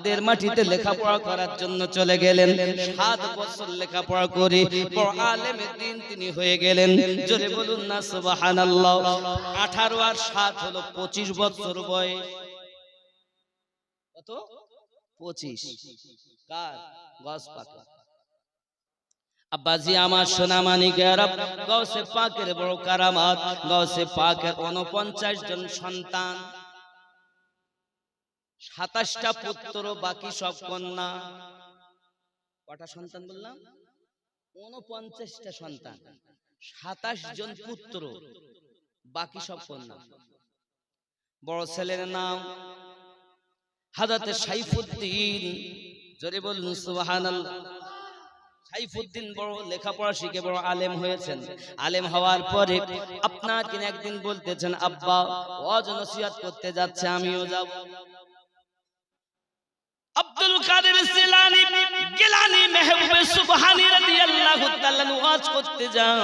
বাগদাদের মাটিতে লেখাপড়া করার জন্য চলে গেলেন। 7 বছর লেখাপড়া করে বড় আলেমে দ্বীন তিনি হয়ে গেলেন। জোরে বলুন না সুবহানাল্লাহ। 18 আর 7 হলো 25 বছর বয়স। কত? 25। কার? গাউস পাক। আব্বাজি আমার সোনা মানিকেরা, গাউসে পাকের বড় কারামাত। গাউসে পাকের 49 জন সন্তান, 27টা পুত্র, বাকি সব কন্যা। কটা সন্তান বললাম? 49টা সন্তান, 27 জন পুত্র, বাকি সব কন্যা। বড় ছেলের নাম হযরত সাইফুদ্দিন। জোরে বলুন সুবহানাল্লাহ। সাইফুদ্দিন বড় লেখাপড়া শিখে বড় আলেম হয়েছেন। আলেম হওয়ার পরে আপনার কিনা একদিন বলতেছেন, আব্বা ওয়াজ নসিহত করতে যাচ্ছে, আমিও যাব। আব্দুল কাদের গিলানী মেহবুবে সুবহানী রাদিয়াল্লাহু তাআলা ওয়াজ করতে যান।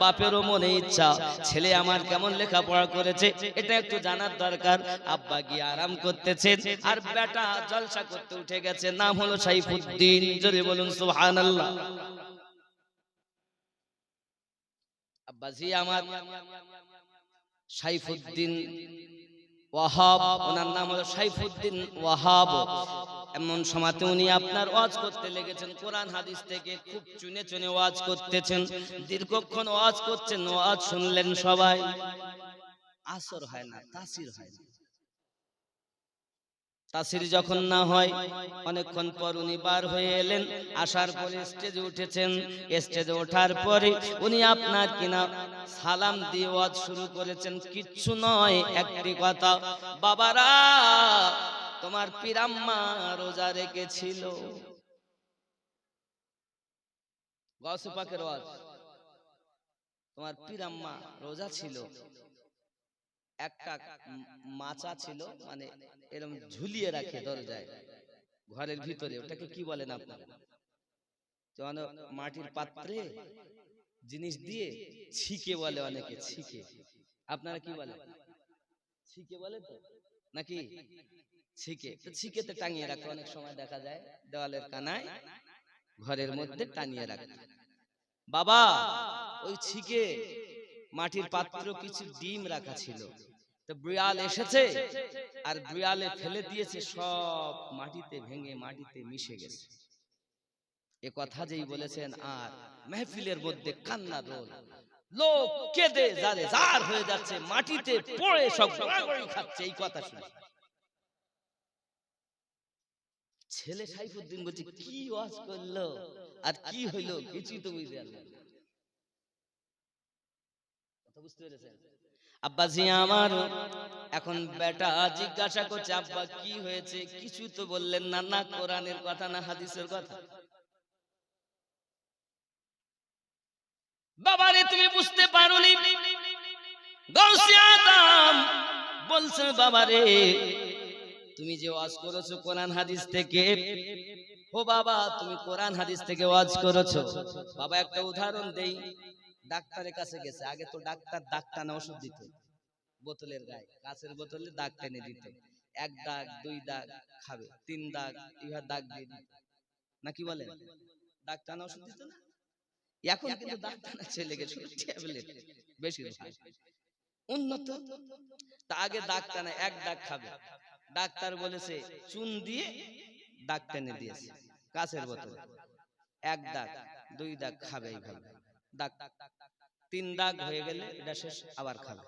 বাপেরও মনে ইচ্ছা, ছেলে আমার কেমন লেখাপড়া করেছে এটা একটু জানার দরকার। আব্বা গিয়ে আরাম করতেছেন আর বেটা জলসা করতে উঠে গেছে। নাম হলো সাইফুদ্দিন। জোরে বলুন সুবহানাল্লাহ। আব্বাজি আমার সাইফুদ্দিন ওয়াহাব, ওনার নাম হলো সাইফুদ্দিন ওয়াহাব। এমন সময়তে উনি আপনার ওয়াজ করতে লেগেছেন। কোরআন হাদিস থেকে খুব চুনে চুনে ওয়াজ করতেছেন। দীর্ঘক্ষণ ওয়াজ করছেন। ওয়াজ শুনলেন সবাই, আসর হয় না, তাসির হয় না। তাসির যখন না হয়, অনেকক্ষণ পর উনি বার হয়ে এলেন। আসার পরে স্টেজে উঠেছেন। স্টেজে ওঠার পরে উনি আপনার কিনা সালাম দিয়ে ওয়াজ শুরু করেছেন। কিচ্ছু নয়, একটি কথা, বাবারা তোমার পিরাম্মা রোজা রেখেছিল। গাউসে পাকের ওয়াজ। তোমার পিরাম্মা রোজা ছিল, একটা মাচা ছিল, মানে এরকম ঝুলিয়ে রাখে দরজায় ঘরের ভিতরে। ওটাকে কি বলেন আপনারা? যেমন মাটির পাত্রে জিনিস দিয়ে ছিকে বলে অনেকে, ছিকে। আপনারা কি বলেন? ছিকে বলে তো নাকি? ছিকে। তো ছিকেতে টাঙিয়ে রাখতে অনেক সময় দেখা যায় দেওয়ালের কানায়, ঘরের মধ্যে টানিয়ে রাখতে। বাবা ওই ছিকে মাটির পাত্র কিছু ডিম রাখা ছিল। তো বিড়াল এসেছে আর বিড়ালে ফেলে দিয়েছে, সব মাটিতে ভেঙে মাটিতে মিশে গেছে। এ কথা যেই বলেছেন আর মেহফিলের মধ্যে কান্না রোল, লোক কেঁদে যারে জার হয়ে যাচ্ছে, মাটিতে পড়ে সব গড়াগড়ি খাচ্ছে এই কথা শুনে। ছেলে সাইফুদ্দিন বলছে, কি ওয়াজ করলো আর কি হইলো কিছুই তো বুঝতে পারলাম না। কথা বুঝতে পেরেছেন? আব্বাজি আমার এখন বেটা জিজ্ঞাসা করছে, আব্বা কি হয়েছে? কিছু তো বললেন না, না কোরআনের কথা না হাদিসের কথা। বাবারে তুমি বুঝতে পারোনি। গাউসে আজম বলছে, বাবারে তুমি যে ওয়াজ করেছো কোরআন হাদিস থেকে, ও বাবা তুমি কোরআন হাদিস থেকে ওয়াজ করেছো। বাবা একটা উদাহরণ দেই। ডাক্তারের কাছে গেছে, আগে তো ডাক্তার দাগ টানা ওষুধ দিত, বোতলের গায়ে কাঁচের বোতলে দাগ টেনে দিত। 1 দাগ 2 দাগ খাবে, 3 দাগ এইভাবে দাগ দিয়ে দিত, নাকি বলেন? দাগ টানা ওষুধ দিত না? এখন কিন্তু দাগ টানা চলে গেছে, ট্যাবলেট বেশিরভাগ উন্নত। তা আগে দাগ টানা 1 দাগ খাবে, ডাক্তার বলেছে চুন দিয়ে দাগ টেনে দিয়েছে কাঁচের বোতলে। 1 দাগ 2 দাগ খাবে, এইভাবে দাগ 3 দাগ হয়ে গেলে এটা শেষ, আবার খাবে।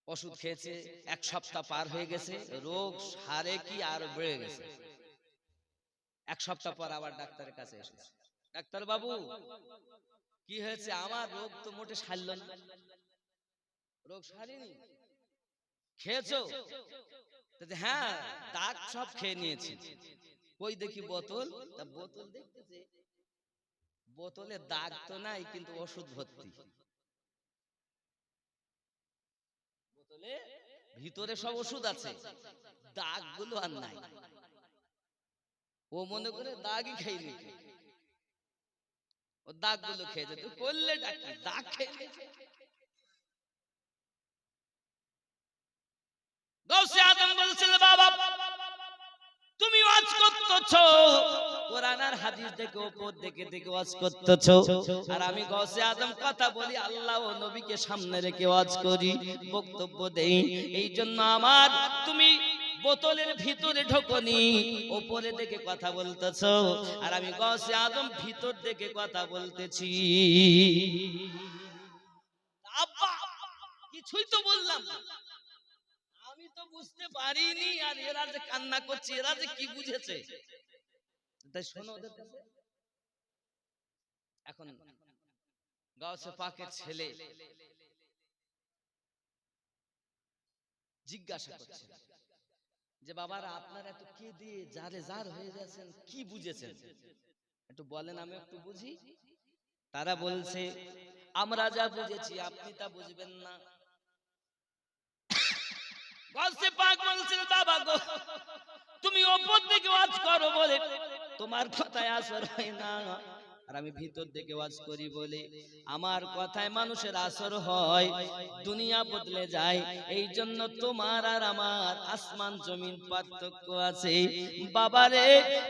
ওষুধ খেয়েছে, 1 সপ্তাহ পার হয়ে গেছে, রোগ সারে কি আর বেড়ে গেছে। 1 সপ্তাহ পর আবার ডাক্তারের কাছে এসেছে, ডাক্তার বাবু কি হয়েছে? আমার রোগ তো মোটে সারল না। রোগ সারেনি? খেয়েছো? হ্যাঁ দাগ সব খেয়ে নিয়েছি। কই দেখি বোতল? তা বোতল দেখতেছে, বোতলে দাগ তো নাই কিন্তু ওষুধ ভর্তি। বোতলে ভিতরে সব ওষুধ আছে, দাগগুলো আর নাই। ও মনে করে দাগই খাইনি, ও দাগগুলো খেয়েছে। তুই করলে ডাকি দাগ খেয়ে। গাউসে আজম বলছিল, বাবা করছো, কোরআন আর হাদিস দেখে উপর দেখে দেখে ওয়াজ করতেছো। আর আমি গৌসে আজম কথা বলি, আল্লাহ ও নবীকে সামনে রেখে ওয়াজ করি, বক্তব্য দেই। এই জন্য আমার তুমি বোতলের ভিতরে ঢোকনি, উপরে দেখে কথা বলতেছো, আর আমি গৌসে আজম ভিতর দেখে কথা বলতেছি। আব্বা কিছুই তো বললাম না, আমি তো বুঝতে পারিনি, আর এরা যে কান্না করছে, এরা যে কি বুঝেছে, তাই শোনো ওদের কাছে। এখন গাউসে পাকের ছেলে জিজ্ঞাসা করছে যে বাবারা আপনারা এত কে দিয়ে জারে জার হয়ে যাচ্ছেন, কি বুঝেছেন একটু বলেন, আমি একটু বুঝি। তারা বলছে আমরা যা বুঝেছি আপনি তা বুঝবেন না। গাউসে পাক বলছেন বাবা গো, তুমি ওপর দিকে ওয়াজ করো বলে তোমার কথায় আসর হয় না, আর আমি ভিতর থেকে ওয়াজ করি বলে আমার কথায় মানুষের আসর হয়, দুনিয়া বদলে যায়। এই জন্য তোমার আর আমার আসমান জমিন পার্থক্য আছে। বাবারে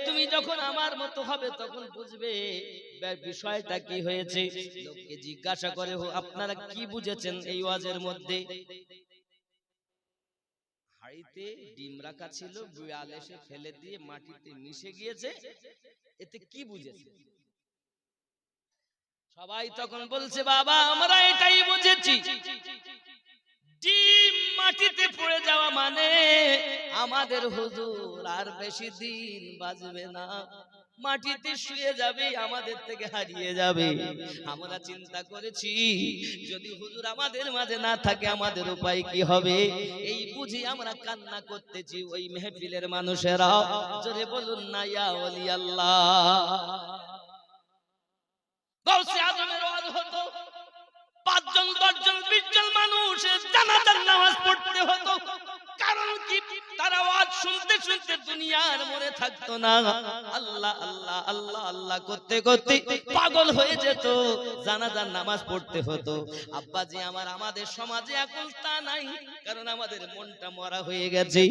তুমি যখন আমার মতো হবে তখন বুঝবে বিষয়টা কি হয়েছে। লোককে জিজ্ঞাসা করে আপনারা কি বুঝেছেন এই ওয়াজের মধ্যে। হাড়িতে ডিম রাখা ছিল, বিড়াল এসে ফেলে দিয়ে মাটিতে মিশে গিয়েছে, এতে কি বুঝেছে? সবাই তখন বলছে বাবা আমরা এটাই বুঝেছি, ডিম মাটিতে পড়ে যাওয়া মানে আমাদের হুজুর আর বেশি দিন বাঁচবে না, মাটিতে শুয়ে যাবে, আমাদের থেকে হারিয়ে যাবে। আমরা চিন্তা করেছি যদি হুজুর আমাদের মাঝে না থাকে আমাদের উপায় কি হবে, এই বুঝি আমরা কান্না করতেছি। ওই মেহফিলের মানুষেরা জোরে বলুন না ইয়া ওলি আল্লাহ। গাউসে আজমের ওয়াজ হতো, 5 জন 10 জন 20 জন মানুষ জানাজার নামাজ পড়তে হতো। কারণ কি, তারা ওয়াজ শুনতে শুনতে দুনিয়ার মনে থাকতো না, আল্লাহ আল্লাহ আল্লাহ আল্লাহ করতে করতে পাগল হয়ে যেত, জানাজার নামাজ পড়তে হতো। আব্বাজি আমার, আমাদের সমাজে এখন তা নাই, কারণ আমাদের মনটা মরা হয়ে গেছে।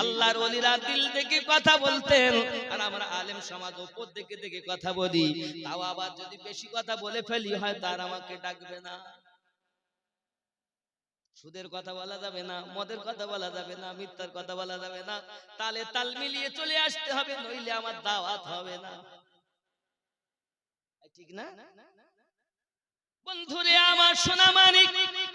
আল্লাহর ওলিরা দিল থেকে কথা বলতেন, আর আমরা আলেম সমাজ উপর থেকে দেখে কথা বলি। তাও আবার যদি বেশি কথা বলে ফেলি হয় তার আমাকে ডাকবে না। সুদের কথা বলা যাবে না, মদের কথা বলা যাবে না, মিথ্যার কথা বলা যাবে না, তালে তাল মিলিয়ে চলে আসতে হবে, নইলে আমার দাওয়াত হবে না। ঠিক না বন্ধুরে আমার, সোনা মানিক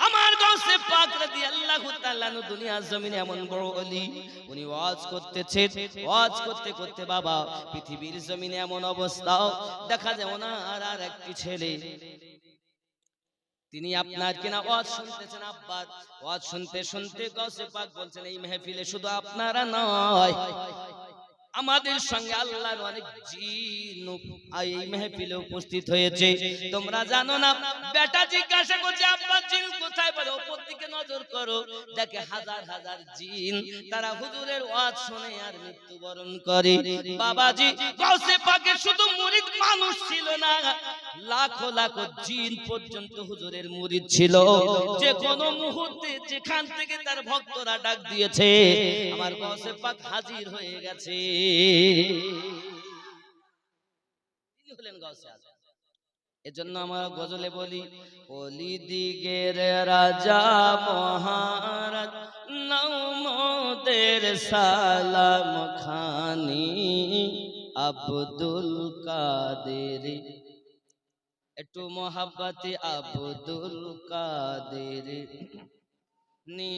আমার গাউসে পাক রাদিয়াল্লাহু তাআলা নু দুনিয়ার জমিনে এমন বড় ওলি, উনি ওয়াজ করতেছেন, ওয়াজ করতে করতে বাবা পৃথিবীর জমিনে এমন অবস্থা দেখা যায় ওনার আর একটি ছেলে, তিনি আপনার কিনা ওয়াজ শুনতেছেন, আব্বার ওয়াজ শুনতে শুনতে গাউসে পাক বলছেন এই মেহফিলে শুধু আপনারা নয়, আমাদের সঙ্গে আল্লাহর অনেক জিন এই মেহফিলে উপস্থিত হয়েছে। তোমরা জানো না, বেটা জিজ্ঞাসা করছে আব্বা জিন কোথায়, বলে উপর দিকে নজর করো, দেখে হাজার হাজার জিন, তারা হুজুরের ওয়াজ শুনে আর মৃত্যুবরণ করে। বাবাজি গাউসে পাকের শুধু মুরিদ মানুষ ছিল না, লাখো লাখো জিন পর্যন্ত হুজুরের মুরিদ ছিল। যে কোনো মুহূর্তে যেখান থেকে তার ভক্তরা ডাক দিয়েছে আমার গাউসে পাক হাজির হয়ে গেছে। তিনি হলেন গাউসে আজম। এজন্য আমরা গজলে বলি ওলি দিগের রাজা মহারাজ নওমদের সালাম খানি আব্দুল কাদের, একটু মোহাব্বতে আব্দুল কাদের নি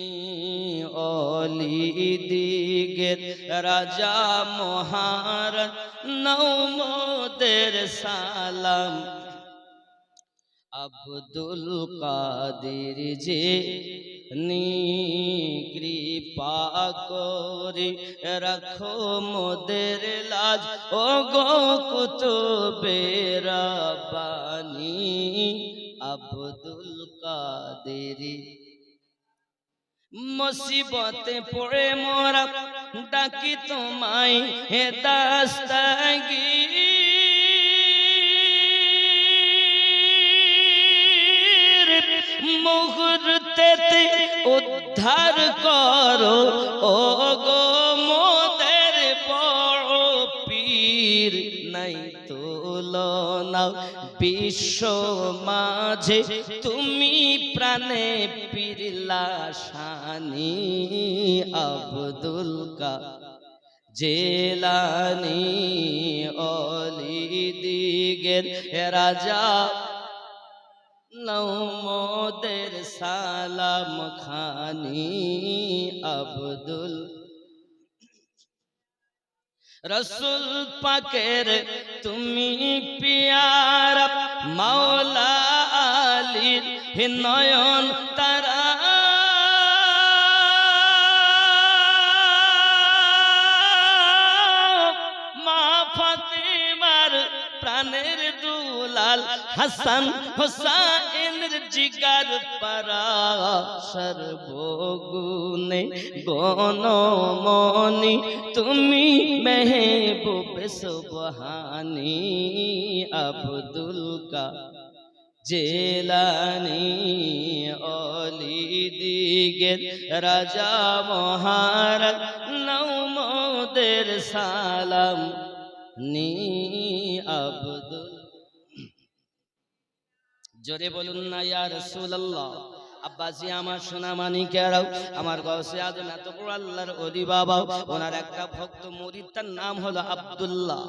ওলি দিগের রাজা মহারাজ নওমদের সালাম আব্দুল কাদের যে নি কৃপা করে রাখো মোদের লাজ, ও গো কুতুবে রাব্বানি আব্দুল কাদের। মুসিবতে পড়ে মোরা ডাকি তোমায় হে দাস্তাগীর, মুহূর্তেতে উদ্ধার করো ও গো মোদের বড় পীর। তুলনা বিশ্ব মাঝে তুমি প্রাণে পীরলা শানি আব্দুল জেলানি অলি দিগের রাজা নৌমদের সালাম খানি আব্দুল রসুল পাকের তুমি পিয়ারা মাওলা আলীর নয়ন তারা মা ফাতেমার প্রাণের দুলাল হাসান হোসাইনের জিগার পারা সর্বগুণে গণমনি তুমি মেহবুবে সুবহানি আব্দুল জেলানি অলি দিগের রাজা মহারাজ নৌমদের সালাম নি আব্দুল জোরে বলুন না ইয়া রাসূলুল্লাহ। আব্বাসি আমার সোনা মানিকেরাও, আমার গৌসে আজম এত বড় আল্লাহর ওলি বাবা, ওনার একটা ভক্ত মুরিদ, তার নাম হলো আব্দুল্লাহ।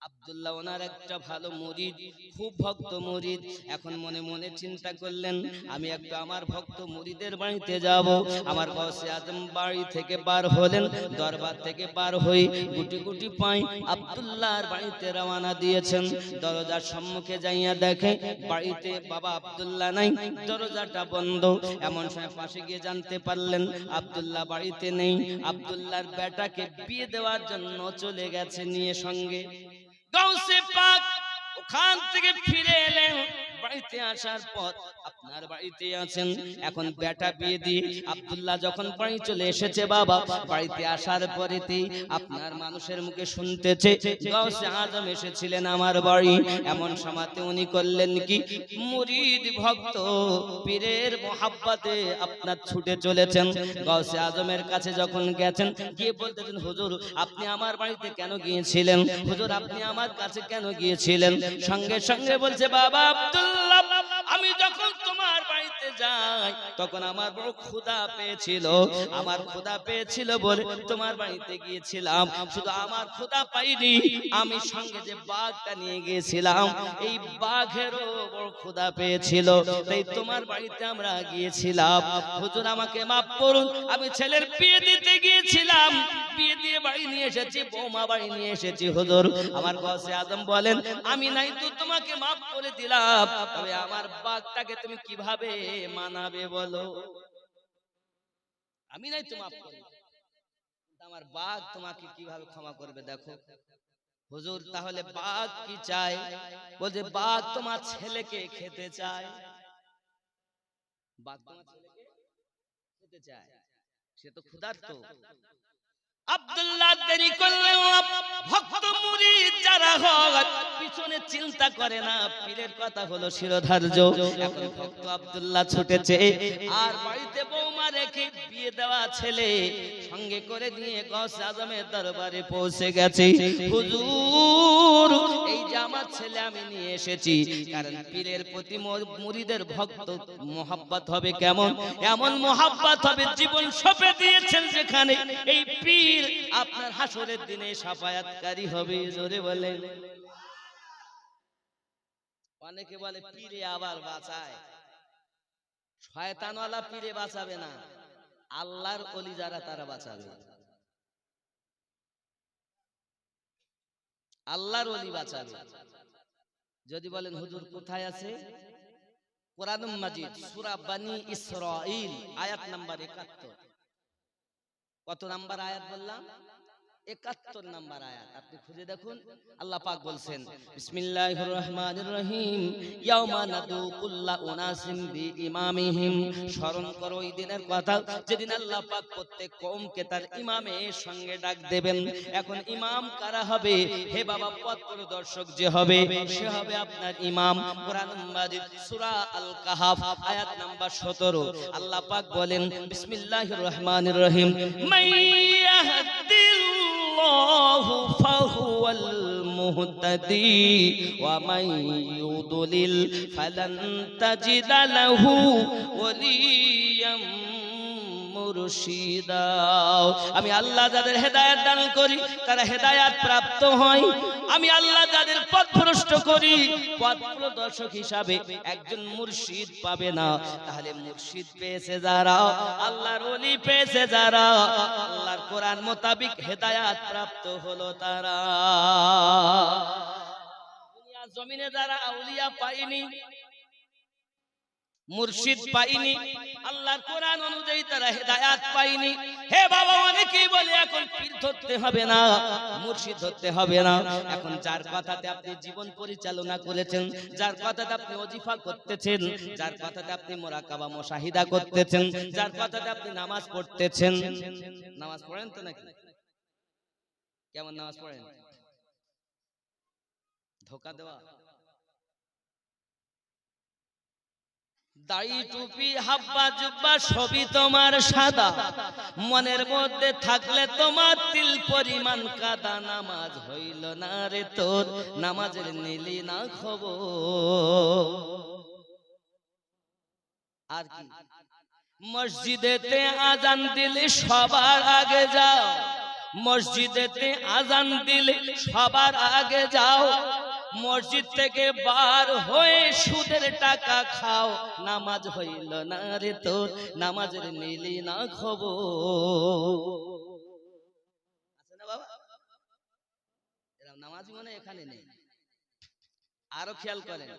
আব্দুল্লাহ ওনার একটা ভালো মুরিদ, খুব ভক্ত মুরিদ। এখন মনে মনে চিন্তা করলেন, আমি একটা আমার ভক্ত মুরিদের বাড়িতে যাব। আমার গৌসে আজম বাড়ি থেকে বার হলেন, দরবার থেকে বার হয়ে গুটি গুটি পাই আব্দুল্লাহর বাড়িতে রওনা দিয়েছেন। দরজার সম্মুখে যাইয়া দেখে বাড়িতে বাবা আব্দুল্লাহ নাই, দরজাটা বন্ধ। এমন সময় পাশে গিয়ে জানতে পারলেন আব্দুল্লাহ বাড়িতে নেই। আব্দুল্লাহর বেটাকে বিয়ে দেওয়ার জন্য চলে গেছে নিয়ে সঙ্গে। গাউসে পাক ওখান থেকে ফিরে এলেন। বাড়িতে আসার পর আপনার বাড়িতে আছেন, এখন বেটা বিয়ে দিয়ে আব্দুল্লাহ যখন বাড়ি চলে এসেছে, বাবা বাড়িতে আসার পরেতেই আপনার মানুষের মুখে শুনতেছে গাউসে আজম এসেছিলেন আমার বাড়ি। এমন সময়তে উনি করলেন কি, মুরিদ ভক্ত পীরের মোহাব্বতে আপনার ছুটে চলেছেন। গাউসে আজমের কাছে যখন গেছেন, গিয়ে বলতেছেন, হুজুর আপনি আমার বাড়িতে কেন গিয়েছিলেন? হুজুর আপনি আমার কাছে কেন গিয়েছিলেন? সঙ্গে সঙ্গে বলছে, বাবা আব্দুল্লাহ, আমি যখন তোমার বাড়িতে যাই তখন আমার বড় ক্ষুধা পেয়েছিল। আমার ক্ষুধা পেয়েছিল বলে তোমার বাড়িতে গিয়েছিলাম। শুধু আমার ক্ষুধা পাইনি, আমি সঙ্গে যে বাঘটা নিয়ে গিয়েছিলাম, এই বাঘেরও বড় ক্ষুধা পেয়েছিল, তাই তোমার বাড়িতে আমরা গিয়েছিলাম। হুজুর আমাকে মাফ করুন, আমি ছেলের বিয়ে দিতে গিয়েছিলাম, বিয়ে দিয়ে বাড়ি নিয়ে এসেছি, বৌমা বাড়ি নিয়ে এসেছি। হুজুর আমার গৌসে আজম বলেন, আমি নাই তো তোমাকে মাফ করে দিলাম, তবে আমার বাঘটাকে তুমি কিভাবে মানাবে বলো? আমি নাই তো মাফ করি, আমার বাঘ তোমাকে কিভাবে ক্ষমা করবে? দেখো হুজুর, তাহলে বাঘ কি চায়? বলছে, বাঘ তোমার ছেলেকে খেতে চায়। বাঘ তোমার ছেলেকে খেতে চায়, সে তো ক্ষুধার্ত। আব্দুল্লাহ দেরি করলেন না। ভক্ত মুরিদ যারা হয় পিছনে চিন্তা করে না, পীরের কথা হলো শিরোধার্য। এখন ভক্ত আব্দুল্লাহ ছুটেছে, আর বাড়িতে বৌমা রেখে বিয়ে দেওয়া ছেলে সঙ্গে করে নিয়ে গাউসে আজমের দরবারে পৌঁছে গেছে। হুজুর এই যে আমার ছেলে আমি নিয়ে এসেছি, কারণ পীরের প্রতি মুরিদের ভক্ত মোহাব্বত হবে কেমন? এমন মোহাব্বত হবে জীবন সঁপে দিয়েছেন যেখানে, এই পীর আপনার হাসরের দিনে শাফায়াতকারী হবে। জোরে বলেন। অনেকে বলে পীরে আবার বাঁচায়, শয়তানওয়ালা পীরে বাঁচাবে না, আল্লাহর ওলি যারা তারা বাঁচাবে। আল্লাহর ওলি বাঁচাবে। যদি বলেন হুজুর কোথায় আছে? কোরআনুল মাজিদ সূরা বনী ইসরাঈল আয়াত নাম্বার 71। কত নাম্বার আয়াত বললাম? 71 নাম্বার আয়াত। আপনি খুঁজে দেখুন, আল্লাহ পাক বলছেন, বিসমিল্লাহির রহমানির রহিম, ইয়াউমা নাদু কুল্লা উনাসিম বিইমামিহিম। স্মরণ করো ওই দিনের কথা যেদিন আল্লাহ পাক প্রত্যেক কওমকে তার ইমামের সঙ্গে ডাক দেবেন। এখন ইমাম কারা হবে? হে বাবা, পথ প্রদর্শক যে হবে সে হবে আপনার ইমাম। কোরআনুল মাজিদ সূরা আল কাহাফ আয়াত নাম্বার 17। আল্লাহ পাক বলেন, বিসমিল্লাহির রহমানির রহিম, মাইয়াহদিল্লাহু الله فهو المهتدي ومن يضلل فلن تجد له وليا মুর্শিদা। আমি আল্লাহ যাদের হেদায়েত দান করি তারা হেদায়েত প্রাপ্ত হয়, আমি আল্লাহ যাদের পথভ্রষ্ট করি পথ প্রদর্শক হিসাবে একজন মুর্শিদ পাবে না। তাহলে মুর্শিদ পেয়েছে যারা, আল্লাহর ওলি পেয়েছে যারা, আল্লাহর কোরআন মোতাবিক হেদায়েত প্রাপ্ত হলো তারা। দুনিয়া জমিনে যারা আউলিয়া পায়নি, মুর্শিদ পাইনি, আল্লাহর কোরআন অনুযায়ী তারা হেদায়েত পাইনি। হে বাবা, অনেকেই বলে এখন পীর ধরতে হবে না, মুর্শিদ ধরতে হবে না। এখন যার কথাতে আপনি জীবন পরিচালনা করেছেন, যার কথাতে আপনি ওজিফা করতেছেন, যার কথাতে আপনি মুরাকাবা মুশাহিদা করতেছেন, যার কথাতে আপনি নামাজ পড়তেছেন, নামাজ পড়েন তো নাকি? কেমন নামাজ পড়েন? ধোঁকা দেওয়া, দাড়ি টুপি হাব্বা জুব্বা সবই তোমার সাদা, মনের মধ্যে থাকলে তোমার তিল পরিমাণ কাদা। নামাজ হইল না রে তোর, নামাজের নিলি না খবর। আর কি? মসজিদেতে আজান দিলে সবার আগে যাও, মসজিদেতে আজান দিলে সবার আগে যাও, মসজিদ থেকে বার হয়ে সুদের টাকা খাও। নামাজ হইল না রে তোর, নামাজের নিলি না খবর। আছে না বাবা? এরকম নামাজি মনে এখানে নেই। আরো খেয়াল করেন,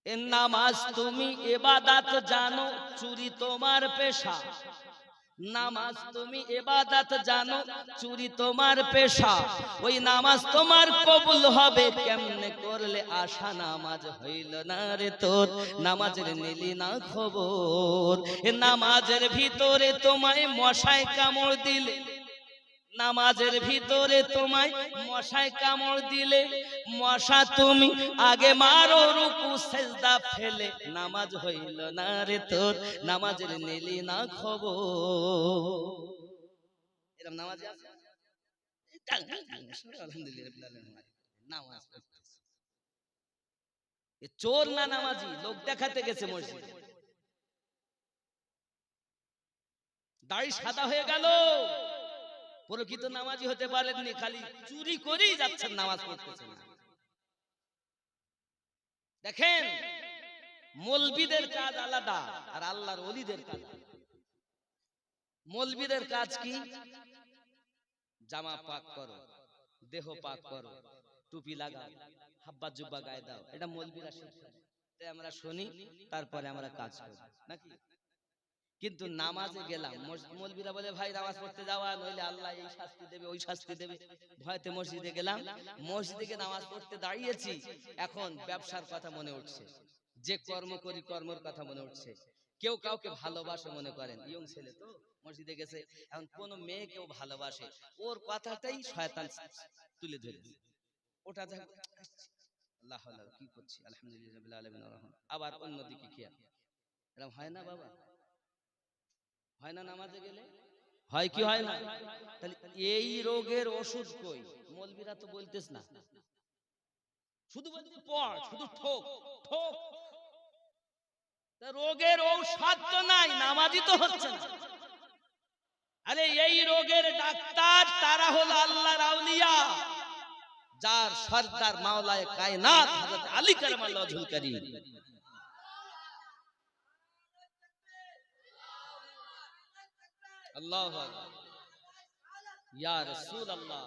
এ নামাজ তুমি ইবাদত জানো, চুরি তোমার পেশা। নামাজ তুমি ইবাদত জানো, চুরি তোমার পেশা। ওই নামাজ তোমার কবুল হবে কেমনে করলে আশা। নামাজ হইল না রে তোর, নামাজের নিলি না খবর। এ নামাজের ভিতরে তোমায় মশায় কামড় দিলে, নামাজের ভিতরে তোমায় মশায় কামড় দিলে, মশা তুমি আগে মারো রুকু সেজদা ফেলে। নামাজ হইল না রে তোর, নামাজের নিলি না খবর। এরকম নামাজি আছে? আলহামদুলিল্লাহ, নামাজ চোর না নামাজি, লোক দেখাতে গেছে মসজিদে, দাড়ি সাদা হয়ে গেল, প্রকৃত নামাজি হতে পারেননি, খালি চুরি করেই যাচ্ছেন, নামাজ পড়তেছেন না। দেখেন, মৌলবীদের কাজ আলাদা আর আল্লাহর ওলিদের কাজ আলাদা। মৌলবীদের কাজ কি? জামা পাক করো, দেহ পাক করো, টুপি লাগাও, হাব্বা জুব্বা গায়ে দাও, এটা মৌলবীরা শিখায়, তাই আমরা শুনি, তারপরে আমরা কাজ করি নাকি? কিন্তু নামাজে গেলাম, মৌলবীরা বলে ভাই নামাজ পড়তে যাওয়া, নইলে আল্লাহ এই শাস্তি দেবে ওই শাস্তি দেবে, ভয়তে মসজিদে গেলাম। মসজিদে গিয়ে নামাজ পড়তে দাঁড়িয়েছি, এখন ব্যবসার কথা মনে উঠছে, যে কর্ম করি কর্মের কথা মনে উঠছে। কেউ কাউকে ভালোবাসে মনে করেন, ইয়ং ছেলে তো মসজিদে গেছে, এখন কোন মেয়ে কেউ ভালোবাসে, ওর কথাটাই শয়তান তুলে ধরেছে। ওটা দেখ আল্লাহ আল্লাহ কি করছি, আলহামদুলিল্লাহ রাব্বিল আলামিন, আবার অন্যদিকে খেয়াল। এরকম হয় না বাবা? হয় না? নামাজে গেলে হয় কি হয় না? তাহলে এই রোগের ওষুধ কই? মৌলবীরা তো বলতেছ না, শুধু বলতে পড়, শুধু ঠোক ঠোক। রোগের ঔষধ তো নাই, নামাজি তো হচ্ছে না। আরে এই রোগের ডাক্তার তারা হলো আল্লাহর আউলিয়া, যার সরদার মাওলায়ে কায়নাত হযরত আলী কারামাল্লাহু ওয়াজহুল কারীম। আল্লাহু আকবার, ইয়া রাসূলুল্লাহ,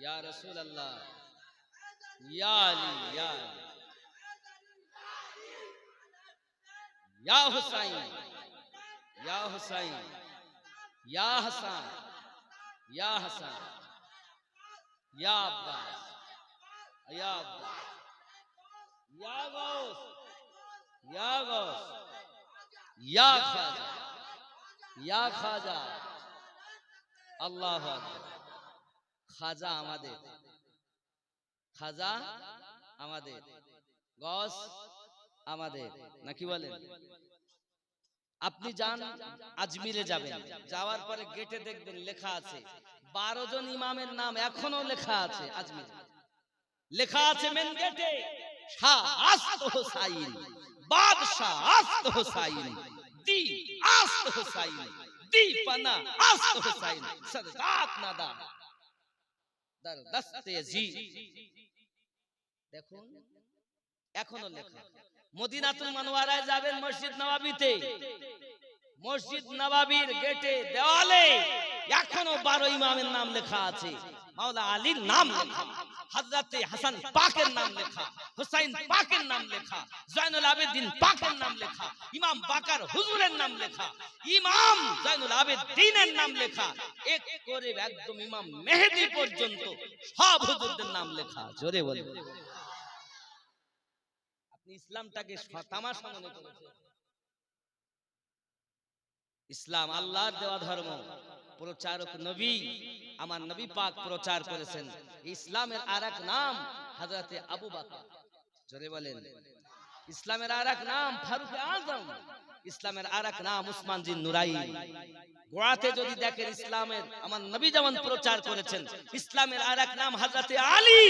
ইয়া রাসূলুল্লাহ, ইয়া আলী, ইয়া আলী, ইয়া হুসাইন, ইয়া হুসাইন, ইয়া হাসান, ইয়া হাসান, ইয়া আব্বাস, ইয়া আব্বাস, ইয়া গাউস, ইয়া গাউস, ইয়া খাজা, ইয়া খাজা। আল্লাহু আকবার। খাজা আমাদের, খাজা আমাদের, গস আমাদের, নাকি বলেন? আপনি যান আজমিরে যাবেন, যাওয়ার পরে গেটে দেখবেন লেখা আছে 12 জন ইমামের নাম এখনো লেখা আছে আজমিরে। লেখা আছে মেন গেটে শাহ আস্ত হোসাইন, বাদশাহ আস্ত হোসাইন, দি আস্ত হোসাইন, দি পানা আস্ত হোসাইন, সদকাত নাদা দর দস্তে জি। দেখুন এখনো লেখা। মদিনাতুল মুনাওয়ারায় যাবেন মসজিদ নববীতে, মসজিদ নববীর গেটে দেওয়ালে এখনো 12 ইমামের নাম লেখা আছে। মাওলা আলীর নাম লেখা, হযরতে হাসান পাকের নাম লেখা, হুসাইন পাকের নাম লেখা, জয়নুল আবেদিন পাকের নাম লেখা, ইমাম বাকার হুজুরের নাম লেখা, ইমাম জয়নুল আবেদিনের নাম লেখা, এক করে একদম ইমাম মেহেদী পর্যন্ত সব হুজুরদের নাম লেখা। জোরে বলেন। আপনি ইসলামটাকে তামাশা মনে করেছেন? ইসলাম আল্লাহর দেওয়া ধর্ম, প্রচারক নবী, আমার নবী পাক প্রচার করেছেন। ইসলামের আরেক নাম হযরতে আবু বকর। জোরে বলেন। ইসলামের আরেক নাম ফারুক আযম, ইসলামের আরেক নাম উসমান জিন নুরাইন। গোড়াতে যদি দেখেন ইসলামের আমার নবী যেমন প্রচার করেছেন, ইসলামের আরেক নাম হযরতে আলী,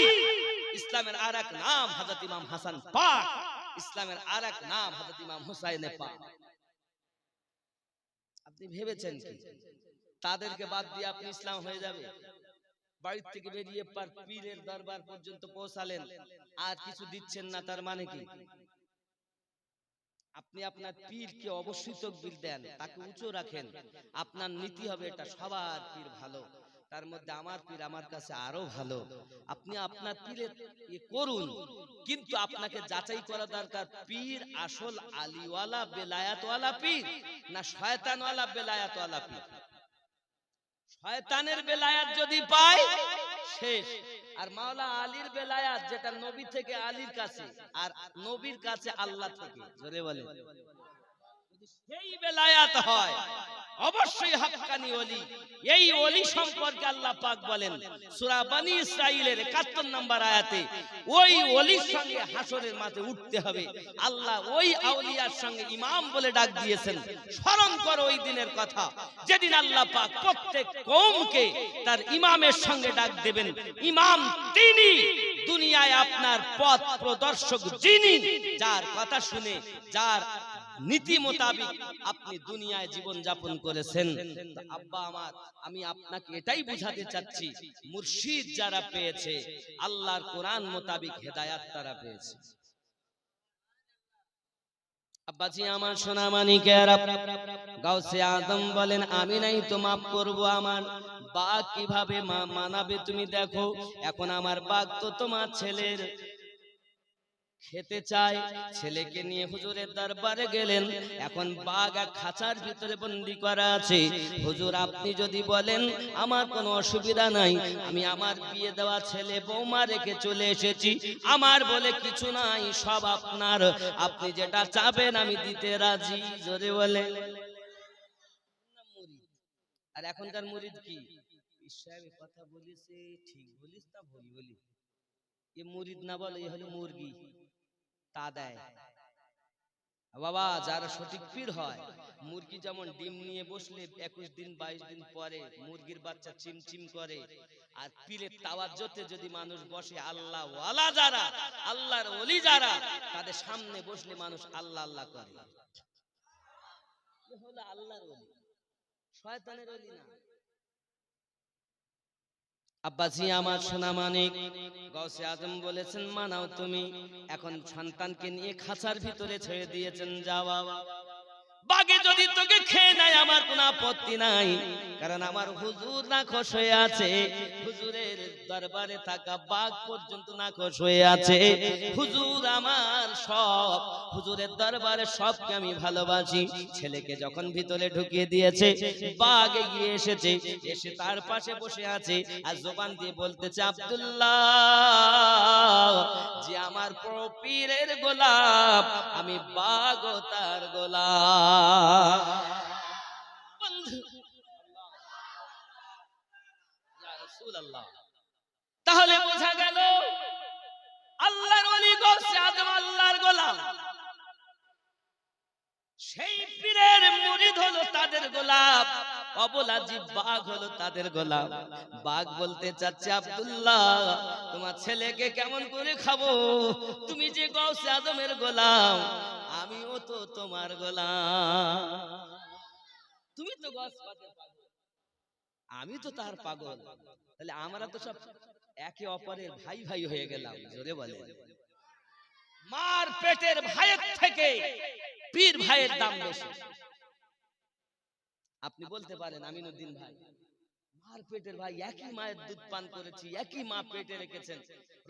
ইসলামের আরেক নাম হযরত ইমাম হাসান পাক, ইসলামের আরেক নাম হযরত ইমাম হুসাইন পাক। আপনি ভেবেছেন কি তাদেরকে বাদ দিয়ে আপনি ইসলাম হয়ে যাবে? বাড়ির থেকে বেরিয়ে পীরের দরবার পর্যন্ত পৌঁছালেন, আর কিছু দিচ্ছেন না, তার মানে কি? আপনি আপনার পীরকে অবশ্যই তাকবীর দেন, তাকে উঁচু রাখেন। আপনার নীতি হবে এটা সবার পীর ভালো, তার মধ্যে আমার পীর আমার কাছে আরো ভালো। আপনি আপনার পীরের করুন, কিন্তু আপনাকে যাচাই করা দরকার পীর আসল আলীওয়ালা বেলায়াতওয়ালা পীর না শয়তানওয়ালা বেলায়াতওয়ালা পীর। শয়তানের বেলায়াত যদি পায় শেষ। আর মাওলা আলীর বেলায়াত যেটা নবী থেকে আলীর কাছে, আর নবীর কাছে আল্লাহ থেকে। জোরে বলেন। যদি সেই বেলায়াত হয় অবশ্যই হাক্কানি ওলি। এই ওলি সম্পর্কে আল্লাহ পাক বলেন সূরা বনী ইসরাঈলের 71 নম্বর আয়াতে, ওই ওলির সঙ্গে হাসরের মাঠে উঠতে হবে। আল্লাহ ওই আউলিয়ার সঙ্গে ইমাম বলে ডাক দিয়েছেন। স্মরণ করো ওই দিনের কথা, যেদিন আল্লাহ পাক প্রত্যেক কওমকে তার ইমামের সঙ্গে ডাক দেবেন। ইমাম তিনি, দুনিয়ায় আপনার পথ প্রদর্শক যিনি, যার কথা শুনে, যার নীতি মোতাবিক আপনি দুনিয়ায় জীবন যাপন করেছেন। আব্বা আমার, আমি আপনাকে এটাই বুঝাতে চাচ্ছি, মুর্শিদ যারা পেয়েছে আল্লাহর কোরআন মোতাবিক হেদায়াত তারা পেয়েছে। আব্বাজি আমার সোনা মানিকেরা, গাউসে আদম বলেন আমি নাই তো মাফ করব, আমার বাঘ কিভাবে মানাবে তুমি দেখো। এখন আমার বাঘ তো তোমার ছেলের খেতে চায়, ছেলেকে নিয়ে হুজুরের দরবারে গেলেন। এখন বাঘ এক খাঁচার ভিতরে বন্দী করা আছে। হুজুর আপনি যদি বলেন আমার কোনো অসুবিধা নাই, আমি আমার বিয়ে দেওয়া ছেলে বৌমা রেখে চলে এসেছি, আমার বলে কিছু নাই, সব আপনার, আপনি যেটা চাবেন আমি দিতে রাজি। জোরে বলে। আর এখনকার মুরিদ কি সাহেব কথা বলিছে ঠিক বলিস তা ভুল বলি, এ মুরিদ না বলে এ হলো মুরগি, তা দেয়। বাবা যারা সঠিক পীর হয়, মুরগি যেমন ডিম নিয়ে বসলে 21 দিন 22 দিন পরে মুরগির বাচ্চা চিমচিম করে, আর পীরের তাওয়াজ্জুতে যদি মানুষ বসে, আল্লাহ ওয়ালা যারা, আল্লাহর ওলি যারা, তাদের সামনে বসলে মানুষ আল্লাহ আল্লাহ করে। এ হলো আল্লাহর ওলি, শয়তানের ওলি না। আব্বাজি আমার সোনা মানিক, গাউসে আজম বলেছেন মানাও তুমি। এখন সন্তানকে নিয়ে খাঁচার ভিতরে ছেড়ে দিয়েছেন, যাওয়া বাগে যদি তোকে খেয়ে নেয় আমার কোনো আপত্তি নাই, কারণ আমার হুজুর নাখোশ হয়ে আছে। হুজুরের দরবারে থাকা বাঘ পর্যন্ত নাখোশ হয়ে আছে। হুজুর আমার সব, হুজুরের দরবারে সবকে আমি ভালোবাসি। ছেলেকে যখন ভিতরে ঢুকিয়ে দিয়েছে, বাঘ এগিয়ে এসেছে, এসে তার পাশে বসে আছে, আর জবান দিয়ে বলতেছে আব্দুল্লাহ, যে আমার পীরের গোলাম, আমি বাঘ ও তার গোলাম। তাহলে বোঝা গেল আল্লাহর ওলি গাউসে আজম আল্লাহর গোলাম। সেই পীরের মুরিদ হলো তাদের গোলাপ, অবলা জীব বাঘ হলো তাদের গোলাপ। বাঘ বলতে চাচ্ছে আব্দুল্লাহ তোমার ছেলেকে কেমন করে খাবো, তুমি যে গাউসে আজমের গোলাম, আমিও তো তোমার গোলাম, তুমি তো গাউস পাকের পাগল, আমি তো তার পাগল, তাহলে আমরা তো সব একে অপরের ভাই ভাই হয়ে গেলাম। জোরে বলে, মার পেটের ভাইয়ের থেকে পীর ভাইয়ের দাম বেশি। আপনি বলতে পারেন আমিনুদ্দিন ভাই, মার পেটের ভাই, একই মায়ের দুধ পান করেছি, একই মা পেটে রেখেছেন,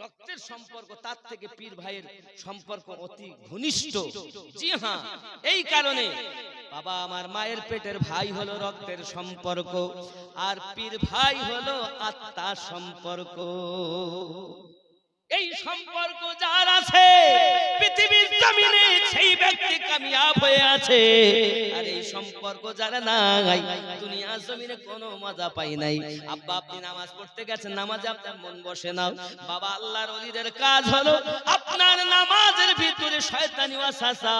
রক্তের সম্পর্ক, তার থেকে পীর ভাইয়ের সম্পর্ক অতি ঘনিষ্ঠ। জি হ্যাঁ, এই কারণে বাবা আমার মায়ের পেটের ভাই হলো রক্তের সম্পর্ক, আর পীর ভাই হলো আত্মার সম্পর্ক। এই সম্পর্ক যার আছে পৃথিবীর জমিনে সেই ব্যক্তি কামিয়াব হয়ে আছে, আর এই সম্পর্ক যারা নাই দুনিয়ার জমিনে কোনো মজা পাই নাই। আব্বা আপনি নামাজ পড়তে গেছেন, নামাজে আপনার মন বসে না, বাবা আল্লাহর ওলিদের কাজ হলো আপনার নামাজের ভিতরে শয়তানি ওয়াসওয়াসা,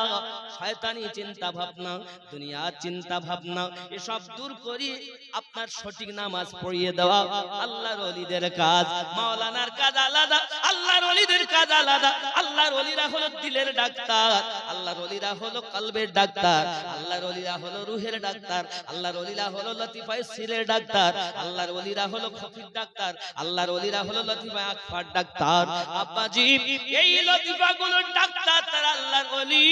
শয়তানি চিন্তা ভাবনা, দুনিয়ার চিন্তা ভাবনা এসব দূর করে আপনার সঠিক নামাজ পড়িয়ে দেওয়া আল্লাহর ওলিদের কাজ। মাওলানার কাজ আলাদা, আল্লাহর ওলিদের কাজ আলাদা। আল্লাহর ওলিরা হলো দিলের ডাক্তার, আল্লাহর ওলিরা হলো কলবের ডাক্তার, আল্লাহর ওলিরা হলো রুহের ডাক্তার, আল্লাহর ওলিরা হলো লতিফায়ে সিরের ডাক্তার, আল্লাহর ওলিরা হলো খফির ডাক্তার, আল্লাহর ওলিরা হলো লতিফায়ে আকফার ডাক্তার। আব্বাজি এই লতিফাগুলোর ডাক্তার তারা আল্লাহর ওলি।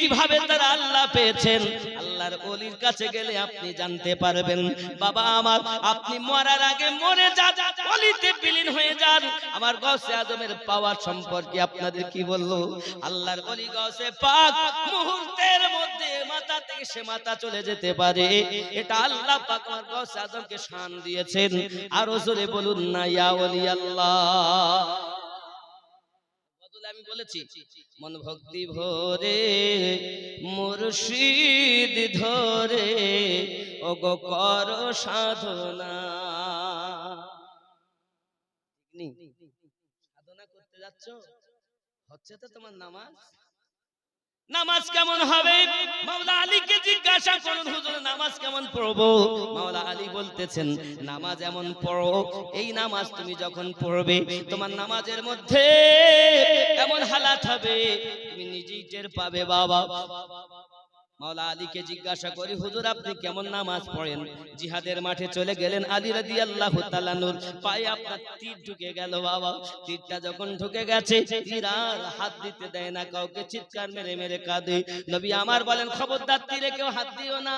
কিভাবে তারা আল্লাহ পেয়েছেন, আল্লাহর ওলির কাছে গেলে আপনি জানতে পারবেন। বাবা আমার আপনি মরার আগে মরে যান, ওলিতে বিলীন হয়ে যান। আমার গাউসে আজমের পাওয়ার সম্পর্কে আপনাদের কি বলবো, আল্লাহর ওলি গাউসে পাক মুহূর্তের মধ্যে মাথা থেকে সে মাথা চলে যেতে পারে, এটা আল্লাহ পাক আমার গাউসে আজমকে শান দিয়েছেন। আরো জোরে বলুন না ইয়া ওলি আল্লাহ। আমি বলেছি মন ভক্তি ভরে মুর্শিদ ধরে ওগো কর সাধনা। সাধনা করতে যাচ্ছ, হচ্ছে তো তোমার নামাজ, নামাজ কেমন হবে? মাওলা আলীকে জিজ্ঞাসা করুন, হুজুর নামাজ কেমন পড়বো? মাওলা আলী বলতেছেন নামাজ এমন পড়ো, এই নামাজ তুমি যখন পড়বে তোমার নামাজের মধ্যে এমন হালাত হবে তুমি নিজেই টের পাবে। বাবা মাওলা আলীকে জিজ্ঞাসা করি, হুজুর আপনি কেমন নামাজ পড়েন? জিহাদের মাঠে চলে গেলেন, আলী রাদিয়াল্লাহু তাআলা নূর পায়ে আপনার তীর ঢুকে গেল। বাবা তীরটা যখন ঢুকে গেছে, তীর আর হাত দিতে দেয় না কাউকে, চিৎকার মেরে মেরে কাঁদে। নবী আমার বলেন খবরদার তীরে কেউ হাত দিও না,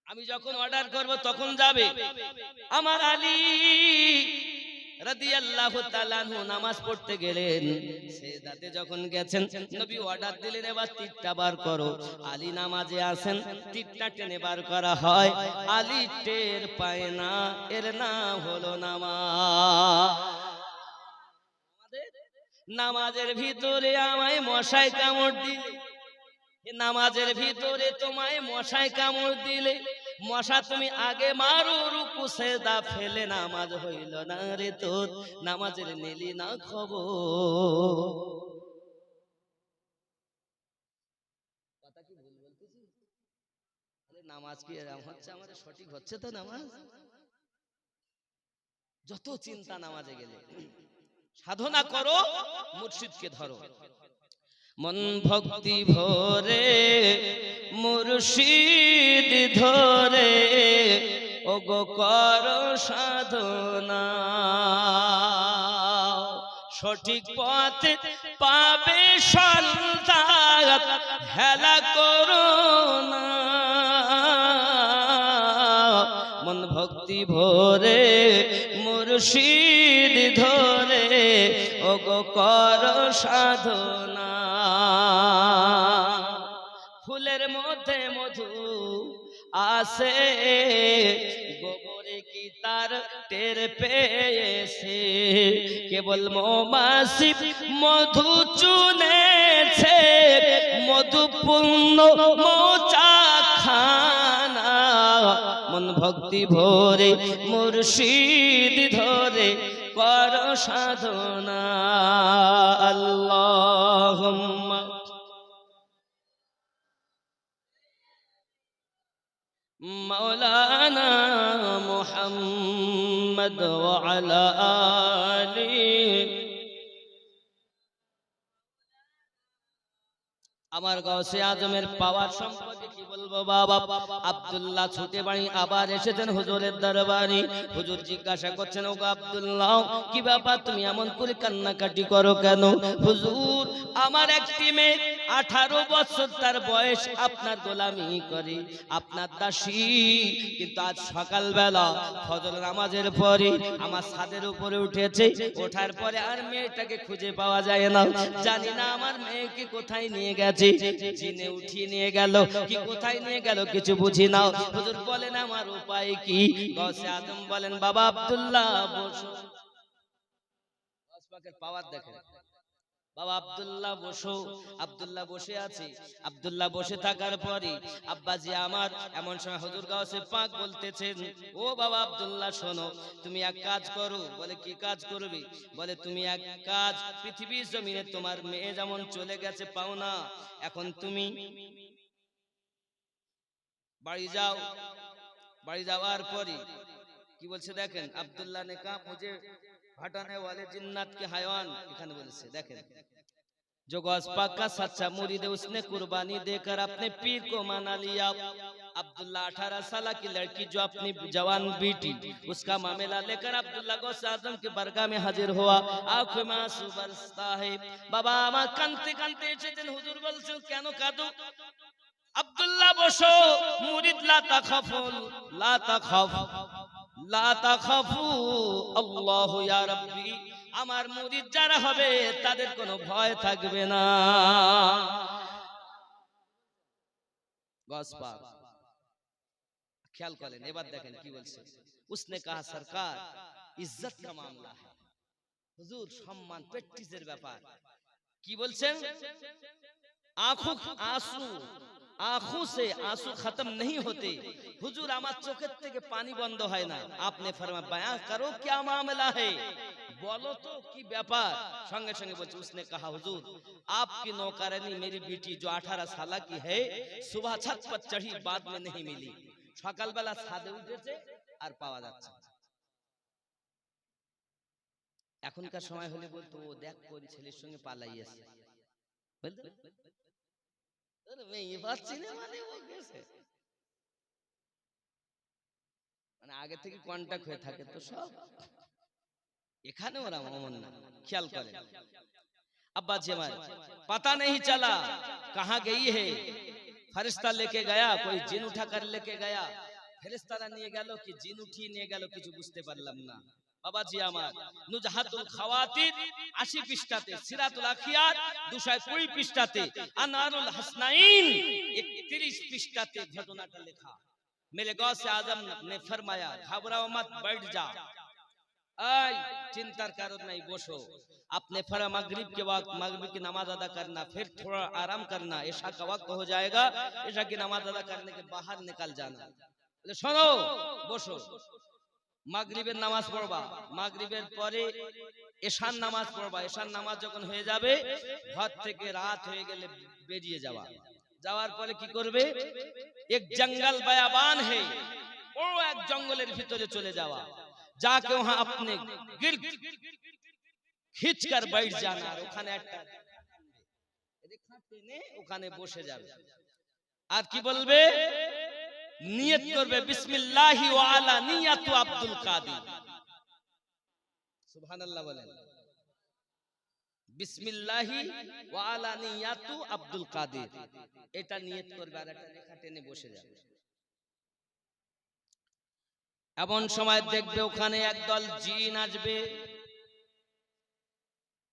আমি যখন অর্ডার করব তখন যাবে। আমার আলী রাদিয়াল্লাহু তাআলা আনহু নামাজ পড়তে গেলেন, সেজদাতে যখন গেছেন নবী অর্ডার দিলেন এবার তীরটা বার করো। আলী নামাজে আছেন, তীরটা টেনে বার করা হয়, আলী টের পায় না, এর নাম হলো নামাজ। নামাজের ভিতরে আমায় মশায় কামড় দিলে, নামাজের ভিতরে তোমায় মশায় কামড় দিলে, মশা তুমি আগে মারো, রুকু সেজদা ফেলে নামাজ হইল না রে তোর, নামাজের নিলি না খবর। কথা কি ভুল বলতেছি? নামাজ কি এরকম হচ্ছে আমাদের সঠিক হচ্ছে তো? নামাজ যত চিন্তা নামাজে গেলে, সাধনা করো মুর্শিদকে ধরো। মন ভক্তি ভরে মুর্শিদ ধরে ওগো কর সাধনা, সঠিক পথে পাবে সন্তান, হেলা করো না। মন ভক্তি ভরে মুর্শিদ ধরে ওগো কর সাধনা। ফুলের মধ্যে মধু আসে, গোবরে কি তার টের পেয়েছে, কেবল মৌমাছি মধু চুনেছে, মধুপূর্ণ মৌচা খানা। মন ভক্তি ভরে মুর্শিদ ধরে কর সাধনা। আল্লাহুম্মা মাওলানা মুহাম্মদ ওয়া আলা আলিহি। আমার গাউসে আজমের পাওয়ার সম্পর্কে কি বলবো বাবা। আব্দুল্লাহ ছুটে বাড়ি আবার এসেছেন হুজুরের দরবারে। হুজুর জিজ্ঞাসা করছেন, ওগো আব্দুল্লাহ, কি ব্যাপার, তুমি এমন করে কান্নাকাটি করো কেন? হুজুর, আমার একটি মেয়ে 18 বছর তার বয়স, আপনার গোলামি করে, আপনার দাসী, কিন্তু আজ সকালবেলা ফজর নামাজের পরে আমার ছাদের উপরে উঠেছে, ওঠার পরে আর মেয়েটাকে খুঁজে পাওয়া যায় না। জানি না আমার মেয়েকে কোথায় নিয়ে গেছে, জিনে উঠিয়ে নিয়ে গেল কি কোথায় নিয়ে গেল কিছু বুঝি না। হুজুর বলেন, আমার উপায় কি? গাউসে আজম বলেন, বাবা আব্দুল্লাহ বসো। গাউস পাকের পাওয়ার দেখেন। বাবা আব্দুল্লাহ বসো। আব্দুল্লাহ বসে আছে। আব্দুল্লাহ বসে থাকার পরে আব্বাজি আমার, এমন সময় হুজুর গাউসে পাক বলতেছেন, ও বাবা আব্দুল্লাহ শোনো, তুমি এক কাজ করো। বলে, কি কাজ করবে? বলে, তুমি এক কাজ, পৃথিবীর জমিনে তোমার মেয়ে যেমন চলে গেছে পাও না, এখন তুমি বাড়ি যাও। বাড়ি যাওয়ার পরে কি বলছে দেখেন, আব্দুল্লাহ ने कहा मुझे हटाने वाले जिन्नात के हैवान, এখানে বলেছে দেখেন, जो गौस पाक का सच्चा मुरीद है उसने कुर्बानी देकर अपने पीर को माना लिया। अब्दुल्ला 18 साल की लड़की जो अपनी जवान बेटी, उसका मामला लेकर अब्दुल्ला गौस आजम की बरगाह में हाजिर हुआ। आंखों में आंसू बरसता है। बाबा আমার কাঁদতে কাঁদতে এসেছেন। হুজুর বলছেন, কেন কাঁদো? আব্দুল্লাহ বসো। মুরিদ লা তাখাফুল, লা তাখাফ, লা তাখাফু, আল্লাহু ইয়া রাব্বি, আমার মুরিদ যারা হবে তাদের কোনো ভয় থাকবে না। গস পাক খেয়াল করেন, এবার দেখেন কি বলছে। उसने कहा सरकार इज्जत का मामला है। হুজুর সম্মান প্রেস্টিজের ব্যাপার। কি বলছেন? आंखों आंसू, आंखों से आंसू खत्म नहीं होते। हुजूर আমার চোখের থেকে পানি বন্ধ হয় না। आपने फरमाया बयान करो क्या मामला है, बोलो तो কি ব্যাপার। সঙ্গে সঙ্গে বলছে, उसने कहा हुजूर आपकी नौकरानी मेरी बेटी जो 18 साल की है, सुबह छत पर चढ़ी बाद में नहीं मिली। সকালবেলা ছাদে উঠেছে আর পাওয়া যাচ্ছে না। এখনকার সময় হলে বলতো, ও দেখ কোন ছেলের সঙ্গে পালাইয়েছে, বলতো মানে আগে থেকে কন্টাক্ট হয়ে থাকে তো সব। এখানে ওরা অমন না। খেয়াল করেন, अब्बा जी हमारे पता नहीं चला कहाँ गई है। फरिश्ता लेके गया, कोई जिन उठा कर लेके गया। ফেরেশতারা নিয়ে গেল কি জিন উঠিয়ে নিয়ে গেল, কিছু বুঝতে পারলাম না। বাবাজি আমার, নুজহাতুল খাওয়াতির 80 পৃষ্ঠাতে, সিরাতুল আখিয়ার 220 পৃষ্ঠাতে, আনারুল হাসনাইন 31 পৃষ্ঠাতে ঘটনাটা লেখা। मेरे गौसे आजम ने फरमाया, घबराओ मत, बैठ जा, आई चिंता करो नहीं, बसो। आपने फरा मगरिब के वक्त मगरिब की नमाज अदा करना, फिर थोड़ा आराम करना, ऐशा का वक्त हो जाएगा, ऐशा की नमाज अदा करने के बाहर निकल जाना। শোনো, বসো, মাগরিবের নামাজ পড়বা, মাগরিবের পরে এশার নামাজ পড়বা, এশার নামাজ যখন হয়ে যাবে ঘর থেকে রাত হয়ে গেলে বেরিয়ে যাওয়া। যাওয়ার পরে কি করবে? এক জঙ্গল বায়াবান হে, ও এক জঙ্গলের ভিতরে চলে যাওয়া, যাকে ওখানে আপনি গির খিচ কর बैठ जाना, ওখানে একটা রেখা টেনে ওখানে বসে যাবে। আর কি বলবে? নিয়ত করবে বিসমিল্লাহি ওয়া আলা নিয়াতু আব্দুল কাদির। সুবহানাল্লাহ বলেন, বিসমিল্লাহি ওয়া আলা নিয়াতু আব্দুল কাদির, এটা নিয়ত করবে আর একটা রেখা টেনে বসে যাবে। এমন সময় দেখবে ওখানে একদল জিন আসবে,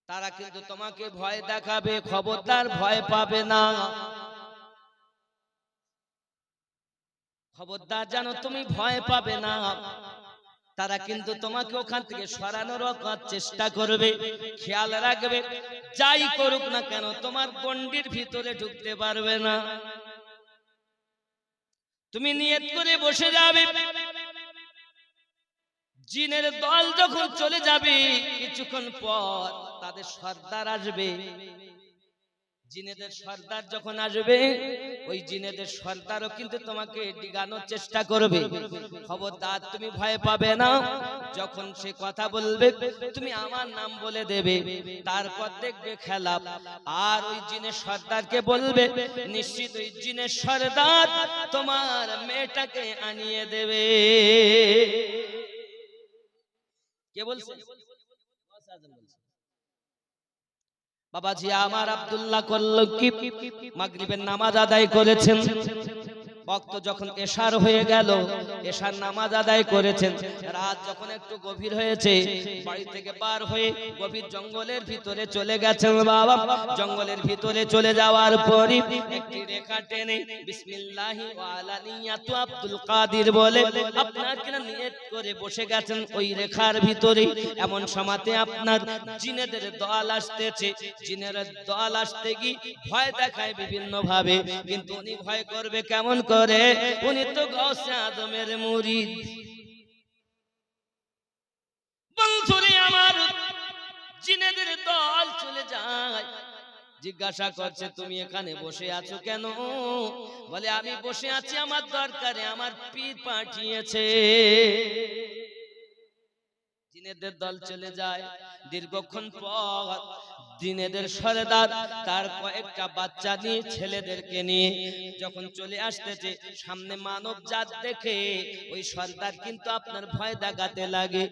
তারা কিন্তু তোমাকে ভয় দেখাবে, খবরদার ভয় পাবে না, খবরদার জানো তুমি ভয় পাবে না। তারা কিন্তু তোমাকে ওখান থেকে সরানোর চেষ্টা করবে। খেয়াল রাখবে, যাই করুক না কেন তোমার গণ্ডির ভিতরে ঢুকতে পারবে না। তুমি নিয়ত করে বসে যাবে। জিনের দল যখন চলে যাবে, কিছুক্ষণ পর তাদের সর্দার আসবে। জিনেদের সর্দার যখন আসবে, ওই জিনেদের সর্দারও কিন্তু তোমাকে ডিগানোর চেষ্টা করবে। খবরদার তুমি ভয় পাবে না। যখন সে কথা বলবে তুমি আমার নাম বলে দেবে, তারপর দেখবে খেলা। আর ওই জিনের সর্দারকে বলবে, নিশ্চিত ওই জিনের সর্দার তোমার মেয়েটাকে আনিয়ে দেবে। কে বলছে? বাবাজি আমার আব্দুল্লাহ করলো কি, মাগরিবের নামাজ আদায় করেছেন। বক্ত যখন এশার হয়ে গেল, এশার নামাজ আদায় করেছেন। রাত যখন একটু গভীর হয়েছে, বাড়ি থেকে বার হয়ে গভীর জঙ্গলের ভিতরে চলে গেছেন। বাবা জঙ্গলের ভিতরে চলে যাওয়ার পরই একটি রেখা টেনে বিসমিল্লাহি ওয়া আলা নিয়াতু আব্দুল কাদের বলে আপনার কিনা নিয়ত করে বসে গেছেন ওই রেখার ভিতরে। এমন সময়তে আপনার জিনেদের দল আসতেছে। জিনের দল আসতে গিয়ে ভয় দেখায় বিভিন্ন ভাবে, কিন্তু উনি ভয় করবে কেমন করে? উনি তো গাউসে আজমের মুরিদ। বন্ধুরে আমার, জিনেদের দল চলে যায়, জিজ্ঞাসা করছে তুমি এখানে বসে আছো কেন? বলে আমি বসে আছি আমার দরকারে, আমার পীর পাঠিয়েছে। জিনেদের দল চলে যায়। দীর্ঘক্ষণ পর জিনেদের সর্দার তার কয়েকটা বাচ্চা নিয়ে, ছেলেদেরকে নিয়ে যখন চলে আসতেছে, সামনে মানব জাত দেখে ওই সর্দার কিন্তু আপনার ভয় দেখাতে লাগে।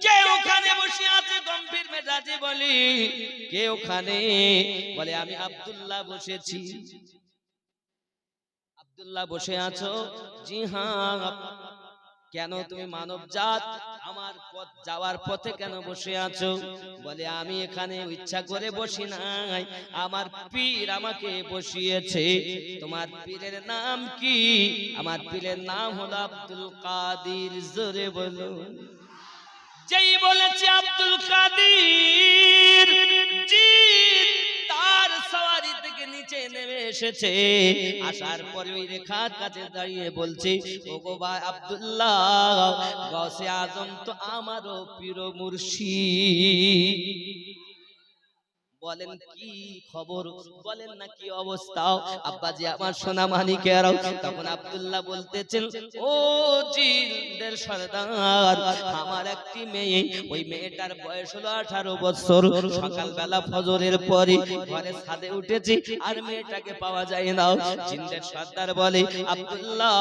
কে ওখানে বসে আছে? গম্ভীর মেজাজে বলি, কে ওখানে? বলে আমি আব্দুল্লাহ বসেছি। আব্দুল্লাহ বসে আছো? জি হ্যাঁ। কেন তুমি মানব জাত আমার পথ যাওয়ার পথে কেন বসে আছো? বলে আমি এখানে ইচ্ছা করে বসি নাই, আমার পীর আমাকে বসিয়েছে। তোমার পীরের নাম কি? আমার পীরের নাম হলো আব্দুল কাদের। জোরে বলো। যেই বলেছে আব্দুল কাদের, জি তার সওয়ারি থেকে নিচে নেমে এসেছে। আসার পরে ওই রেখার কাছে দাঁড়িয়ে বলছে, ওগো ভাই আব্দুল্লাহ, গাউসে আজম তো আমারও পীর মুর্শিদ। বলেন কি খবর, বলেন না কি অবস্থা? আব্বাজি আমার সোনা মানিকেরাও তখন আব্দুল্লাহ বলতেছেন, ও জিনদের সর্দার, আমার একটি মেয়ে, ওই মেয়েটার বয়স হলো 18 বছর। সকালবেলা ফজরের পরে ঘরে ছাদে উঠেছি, আর মেয়েটাকে পাওয়া যায় না। জিনদের সর্দার বলে, আব্দুল্লাহ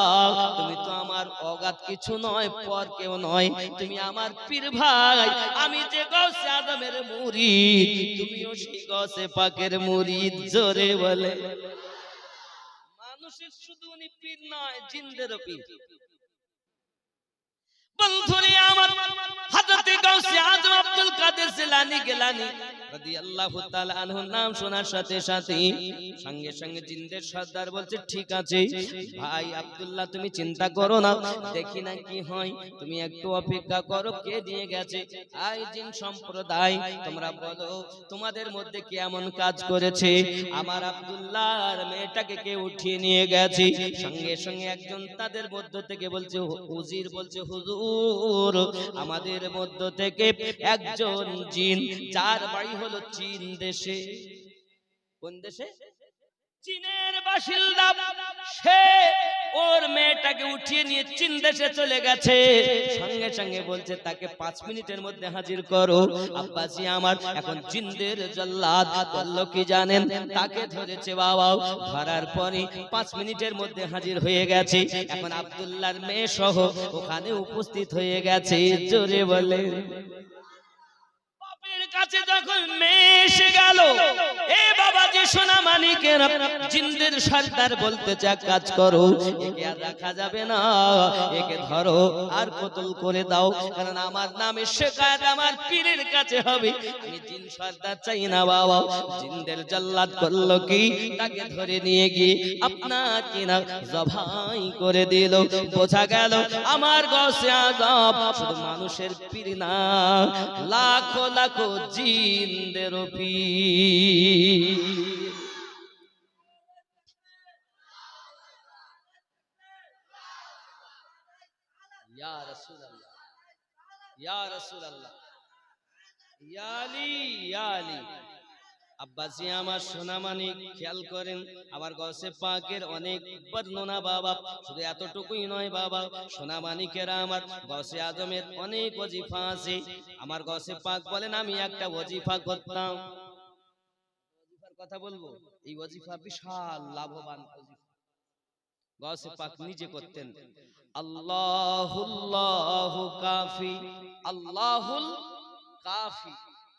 তুমি তো আমার অগাধ কিছু নয়, পর কেউ নয়, তুমি আমার পীর ভাই। আমি যে গাউসে আজমের মুরিদ, তুমিও সেই গাউসে পাকের মুরিদ। জোরে বলে। মানুষের শুধু উনি পীর নয়, জিনদেরও পীর। বন্ধুরে আমার, হযরতে গাউসে আজম আব্দুল কাদের জিলানী গিলানী রাদিয়াল্লাহু তাআলা আনহুর নাম শোনার সাথে সাথে সঙ্গে সঙ্গে জিনদের সর্দার বলছে, ঠিক আছে ভাই আব্দুল্লাহ, তুমি চিন্তা করো না, দেখি না কি হয়, তুমি একটু অপেক্ষা করো। কে দিয়ে গেছে? আই জিন সম্প্রদায়, তোমরা বলো তোমাদের মধ্যে কে এমন কাজ করেছে? আমার আব্দুল্লাহর মেয়েটাকে কে উঠিয়ে নিয়ে গেছে। সঙ্গে সঙ্গে একজন তাদের মধ্য থেকে বলছে, হুজুর বলছে, হুজুর আমাদের মধ্য থেকে একজন জিন, যার বাড়ি হলো চীন দেশে। কোন দেশে? চীনের বাসিন্দা, সে ওর মেয়েটাকে উঠিয়ে নিয়ে চীন দেশে চলে গেছে। সঙ্গে সঙ্গে বলছে তাকে 5 মিনিটের মধ্যে হাজির করো। আব্বাজি আমার, এখন জিনদের জল্লাদ বললো কি জানেন? তাকে ধরেছে বাবা, ধরার পরে 5 মিনিটের মধ্যে হাজির হয়ে গেছে। এখন আব্দুল্লাহর মেয়ে সহ ওখানে উপস্থিত হয়ে গেছে। জোরে বলে। কাছে যখন মেয়ে এসে গেল, এ বাবাজি সোনা মানিকের জিনদের সর্দার বলতেছে, এক কাজ করো, একে আর রাখা যাবে না, একে ধরো আর কতল করে দাও, কারণ আমার নামে শিকায়েত আমার পীরের কাছে হবে। আমি জিন সর্দার চাই না বাবা। জিনদের জল্লাদ করলো কি, তাকে ধরে নিয়ে গিয়ে আপনাকে না জবাই করে দিল। বোঝা গেল আমার গাউসে আজম শুধু মানুষের পীর না, লাখো লাখো জিনদের পীর। ইয়া রাসূলুল্লাহ, ইয়া রাসূলুল্লাহ, ইয়া আলী, ইয়া আলী। আব্বাসি আমার সোনামানি খেয়াল করেন, আমার গৌসে পাকের অনেক বর্ণনা বাবা, শুধু এতটুকুই নয় বাবা, সোনামানিকেরা আমার গৌসে আজমের অনেক ওজিফা আছে। আমার গৌসে পাক বলেন আমি একটা ওজিফা করতাম, ওজিফার কথা বলবো, এই ওজিফা বিশাল লাভবান ওজিফা। গৌসে পাক নিজে করতেন, আল্লাহুল্লাহু কাফি, আল্লাহুল কাফি,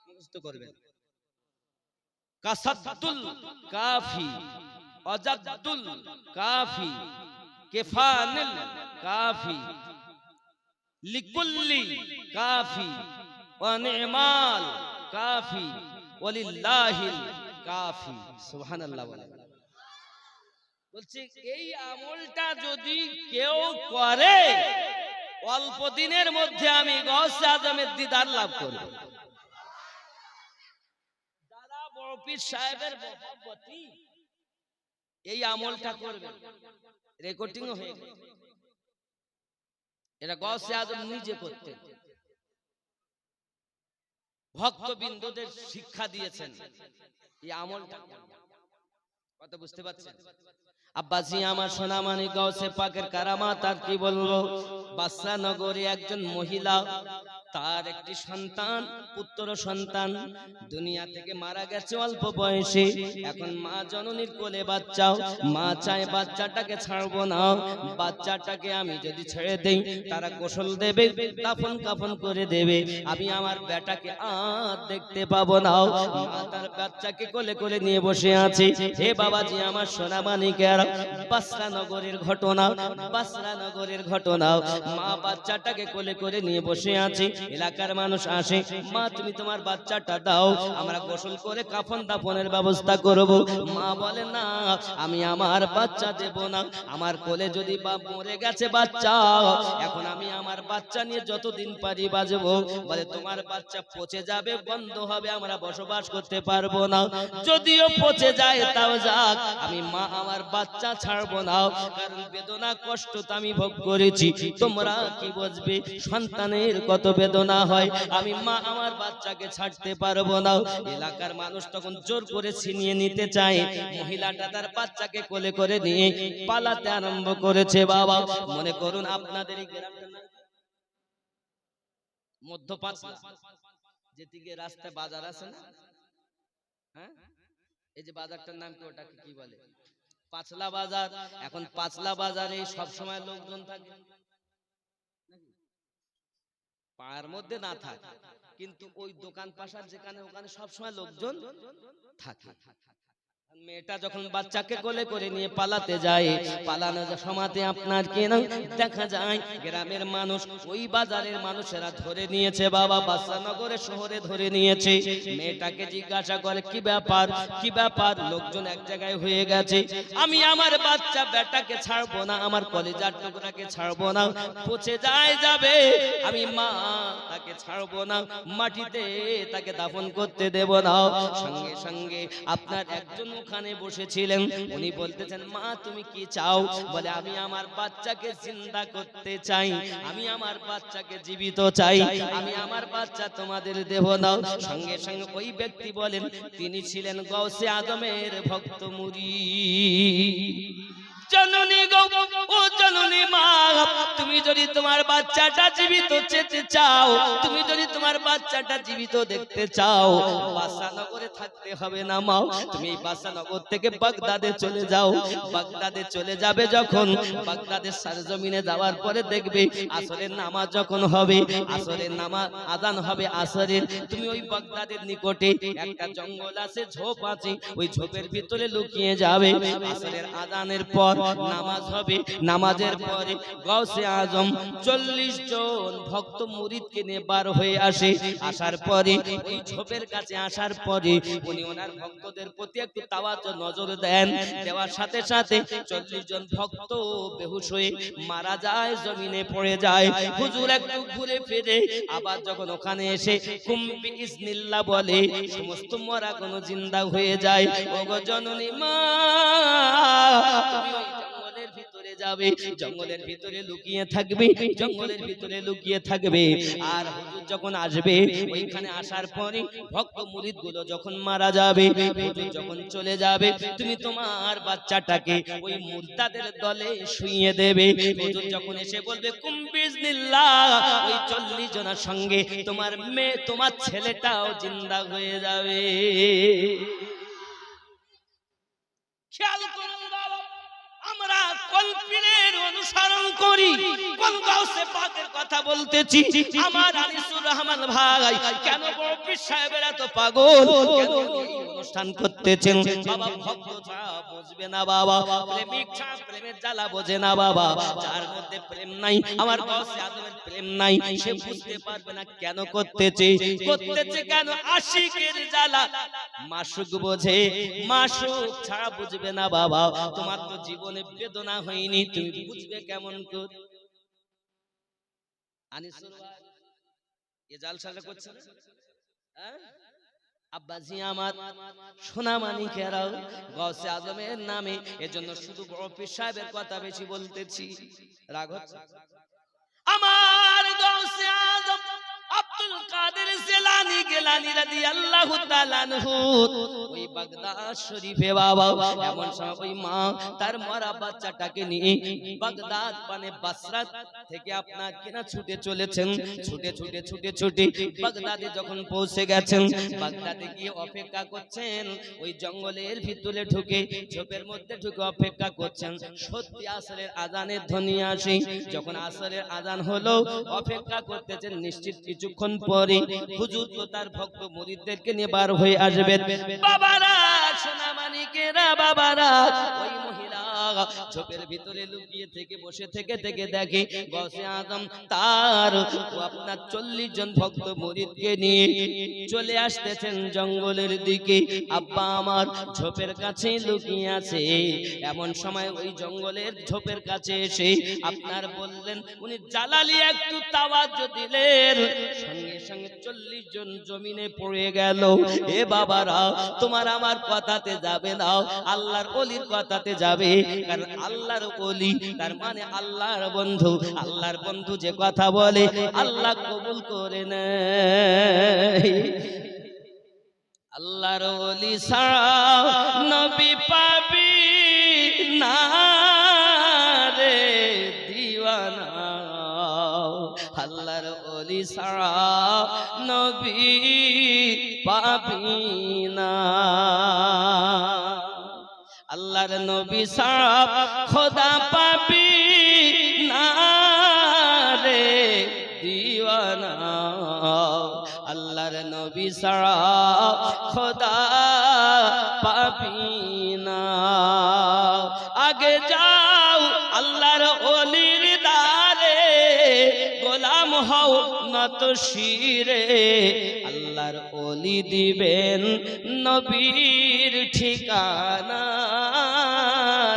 মুখস্থ করবেন। কাসাদুল কাফি, অজাদুল কাফি, কেফানিল কাফি, লিকুল্লি কাফি, ওয়ানিমাল কাফি, ওয়ালিল্লাহিল কাফি। সুবহানাল্লাহ বলেন। বলছি এই আমলটা যদি কেউ করে অল্প দিনের মধ্যে আমি গৌসে আজমের দিদার লাভ করব। যারা বড় পীর সাহেবের মহব্বতী এই আমলটা করবে, রেকর্ডিংও হয়ে গেছে, এটা গৌসে আজম নিজে করতেন, ভক্তবৃন্দদের শিক্ষা দিয়েছেন এই আমলটা। কথা বুঝতে পারছেন? আব্বাসি আমার সোনামানি গৌসে পাকের কারামাত আর কি বলবো। বাসরা নগরে একজন মহিলা, তার একটি সন্তান, পুত্র সন্তান দুনিয়া থেকে মারা গেছে অল্প বয়সে। এখন মা জননীর কোলে বাচ্চা, মা চায় বাচ্চাটাকে ছাড়বো না, বাচ্চাটাকে আমি যদি ছেড়ে দেই তারা গোসল দেবে, দাফন কাফন করে দেবে, আমি আমার বেটাকে আর দেখতে পাবো না। মা তার বাচ্চাকে কোলে কোলে নিয়ে বসে আছে। হে বাবাজি আমার সোনামানিকেরা, বাসরা নগরের ঘটনা, বাসরা নগরের ঘটনা। মা বাচ্চাটাকে কোলে করে নিয়ে বসে আছে। এলাকার মানুষ আসে, মা তুমি তোমার বাচ্চাটা দাও, আমরা গোসল করে কাফন দাফনের ব্যবস্থা করব। মা বলে না, আমি আমার বাচ্চা দেব না, আমার কোলে যদি বাপ মরে গেছে বাচ্চা, এখন আমি আমার বাচ্চা নিয়ে যতদিন পারি বাজবো। বলে তোমার বাচ্চা পচে যাবে, বন্ধ হবে, আমরা বসবাস করতে পারবো না। যদিও পচে যায় তাও যাক, আমি মা আমার বাচ্চা ছাড়বো না, কারণ বেদনা কষ্ট তো আমি ভোগ করেছি, তোমরা কি বুঝবে সন্তানের কত বেদনা হয়, আমি মা আমার বাচ্চাকে ছাড়তে পারবো না। এলাকার মানুষ তখন জোর করে ছিনিয়ে নিতে চায়, মহিলাটা তার বাচ্চাকে কোলে করে নিয়ে পালাতে আরম্ভ করেছে। বাবা মনে করুন আপনাদের এই গ্রামটার নাম মধ্যপাঁচলা, যেদিকে রাস্তায় বাজার আছে না, হ্যাঁ এই যে বাজারটার নাম কি, ওটাকে কি বলে? পাঁচলা বাজার। এখন পাঁচলা বাজারে সব সময় লোকজন থাকে, পাড়ার মধ্যে না থাকে, কিন্তু ওই দোকান পাশার যেখানে ওখানে সবসময় লোকজন থাকে। মেয়েটা যখন বাচ্চাকে কোলে করে নিয়ে পালাতে যায়, পালানোর সময়তে আপনার কি না দেখা যায় গ্রামের মানুষ, ওই বাজারের মানুষেরা ধরে নিয়েছে। বাবা বাদশাহনগরের শহরে ধরে নিয়েছে। মেয়েটাকে জিজ্ঞাসা করে কি ব্যাপার, কি ব্যাপার, লোকজন এক জায়গায় হয়ে গেছে, আমি আমার বাচ্চা বেটাকে ছাড়বো না, আমার কলিজার টুকরাকে ছাড়বো না, পচে যায় যাবে, আমি মা তাকে ছাড়বো না, মাটিতে তাকে দাফন করতে দেব না। সঙ্গে সঙ্গে আপনার একজন ওখানে বসেছিলেন, উনি বলতেছেন মা তুমি কি চাও? বলে আমি আমার বাচ্চাকে জিন্দা করতে চাই, আমি আমার বাচ্চাকে জীবিত চাই, আমি আমার বাচ্চা তোমাদের দেব না। সঙ্গে সঙ্গে ওই ব্যক্তি বলেন তিনি ছিলেন গৌসে আজমের ভক্ত মুরিদ। জননী গো, ও জননী মা, তুমি যদি তোমার বাচ্চাটা জীবিত চেতে চাও, তুমি যদি তোমার বাচ্চাটা জীবিত দেখতে চাও, বাদশাহনগরে থাকতে হবে না মা, তুমি বাদশাহনগর থেকে বাগদাদে চলে যাও। বাগদাদে চলে যাবে যখন, বাগদাদের সরজমিনে যাওয়ার পরে দেখবে আসরের নামাজ যখন হবে, আসরের নামাজ আযান হবে আসরের, তুমি ওই বাগদাদের নিকটে একটা জঙ্গল আছে, ঝোপ আছে, ওই ঝোপের ভিতরে লুকিয়ে যাবে। আসরের আযানের পর নামাজ হবে, নামাজের পরে গৌসে আজম 40 জন ভক্ত মুরিদকে নিয়ে বার হয়ে আসে। আসার পরে ওই ঝোপের কাছে আসার পরে উনি ওনার ভক্তদের প্রতি একটু তাওয়াজ্জো নজর দেন, দেওয়ার সাথে সাথে 40 জন ভক্ত বেহুশ হয়ে মারা যায়, জমিনে পড়ে যায়। হুজুর একটু ঘুরে ফিরে আবার যখন ওখানে এসে কুম বিইজনিল্লাহ বলে, সমস্ত মরা কোনো জিন্দা হয়ে যায়। ওগো জননী মা, তুমি ওই জঙ্গলের ভিতরে যাবে, জঙ্গলের ভিতরে লুকিয়ে থাকবে, জঙ্গলের ভিতরে লুকিয়ে থাকবে। আর হুজুর যখন আসবে, ওইখানে আসার পরে ভক্ত মুরিদ গুলো যখন মারা যাবে, হুজুর যখন চলে যাবে, তুমি তোমার বাচ্চাটাকে ওই মুরতাদের দলে শুইয়ে দেবে। হুজুর যখন এসে বলবে কুম বিজনিল্লাহ, ওই 40 জনের সঙ্গে তোমার মেয়ে, তোমার ছেলেটাও জিন্দা হয়ে যাবে। খেয়াল করুন বাবা, আমরা কোন পীরের অনুসরণ করি, কোন গাউসে পাকের কথা বলতেছি। আমার আনিসুর রহমান ভাই কেন বড় পীর সাহেবের এত পাগল, কেন এই অনুষ্ঠান করতেছেন? বাবা ভক্ত ছাড়া বুঝবে না বাবা, প্রেমিক ছাড়া প্রেমের জ্বালা বোঝে না বাবা। যার মধ্যে প্রেম নাই, আমার গাউসে আজমের প্রেম নাই, সে বুঝতে পারবে না কেন করতেছে, করতেছে কেন। আশিকের জ্বালা মাসুক বোঝে, মাসুক ছাড়া বুঝবে না বাবা। তোমার তো জীবনে বেদনা হয়নি, তুমি বুঝবে কেমন করে? আনিসুর ভাই এ জালসাটা করছে না, হ্যাঁ? আব্বাজি আমার সোনা মানিকেরাও গাউসে আজমের নামে, এজন্য শুধু বড় পীর সাহেবের কথা বেশি বলতেছি। রাগ হচ্ছে? আমার গাউসে আজম আব্দুল কাদের জিলানী গিলানী রাদিয়াল্লাহু তাআলা আনহু ওই বাগদাদ শরীফে বাবা এমন সময় ওই মা তার মরা বাচ্চাটাকে নিয়ে বাগদাদ মানে বাসরা থেকে আপনার কিনা ছুটে চলেছেন, ছুটে ছুটে ছুটে ছুটে বাগদাদে যখন পৌঁছে গেছেন, বাগদাদে গিয়ে অপেক্ষা করছেন, ওই জঙ্গলের ভিতরে ঢুকে ঝোপের মধ্যে ঢুকে অপেক্ষা করছেন সত্যি আসরের আজানের ধ্বনি আসে। যখন আসরের আজান হলো, অপেক্ষা করতেছেন নিশ্চিত কিছুক্ষণ পরে হুজুর তো তার ভক্ত মুরিদদেরকে নিয়ে বার হয়ে আসবেন। বাবারা, সোনা মানিকেরা বাবারা, ওই মহিলা ঝোপের ভিতরে লুকিয়ে থেকে বসে থেকে থেকে দেখে গাউসে আজম তার আপনার 40 জন ভক্ত মুরিদকে নিয়ে চলে আসতেছেন জঙ্গলের দিকে। আব্বা আমার ঝোপের কাছে লুকিয়ে আছে। এমন সময় ওই জঙ্গলের ঝোপের কাছে এসে আপনার বললেন, উনি জালালি একটু তাওয়াজ্জু দিলেন, সঙ্গে সঙ্গে 40 জন জমিনে পড়ে গেল। এ বাবারা, তোমার আমার কথাতে যাবে না, আল্লাহর ওলির কথাতে যাবে। কারণ আল্লাহর ওলি তার মানে আল্লাহর বন্ধু। আল্লাহর বন্ধু যে কথা বলে আল্লাহ কবুল করে নেয়। আল্লাহর ওলি ছাড়া নবী পাবি না রে দিওয়ানা, আল্লাহর ওলি ছাড়া নবী পাবি না। আল্লাহর নবী ছাড়া খোদা পাবি না রে দিওয়ানা, আল্লাহর নবী ছাড়া খোদা পাবি না। আগে যাও আল্লাহর ওলির দারে, গোলাম হও নত শিরে, আল্লাহর ওলি দিবেন নবীর ঠিকানা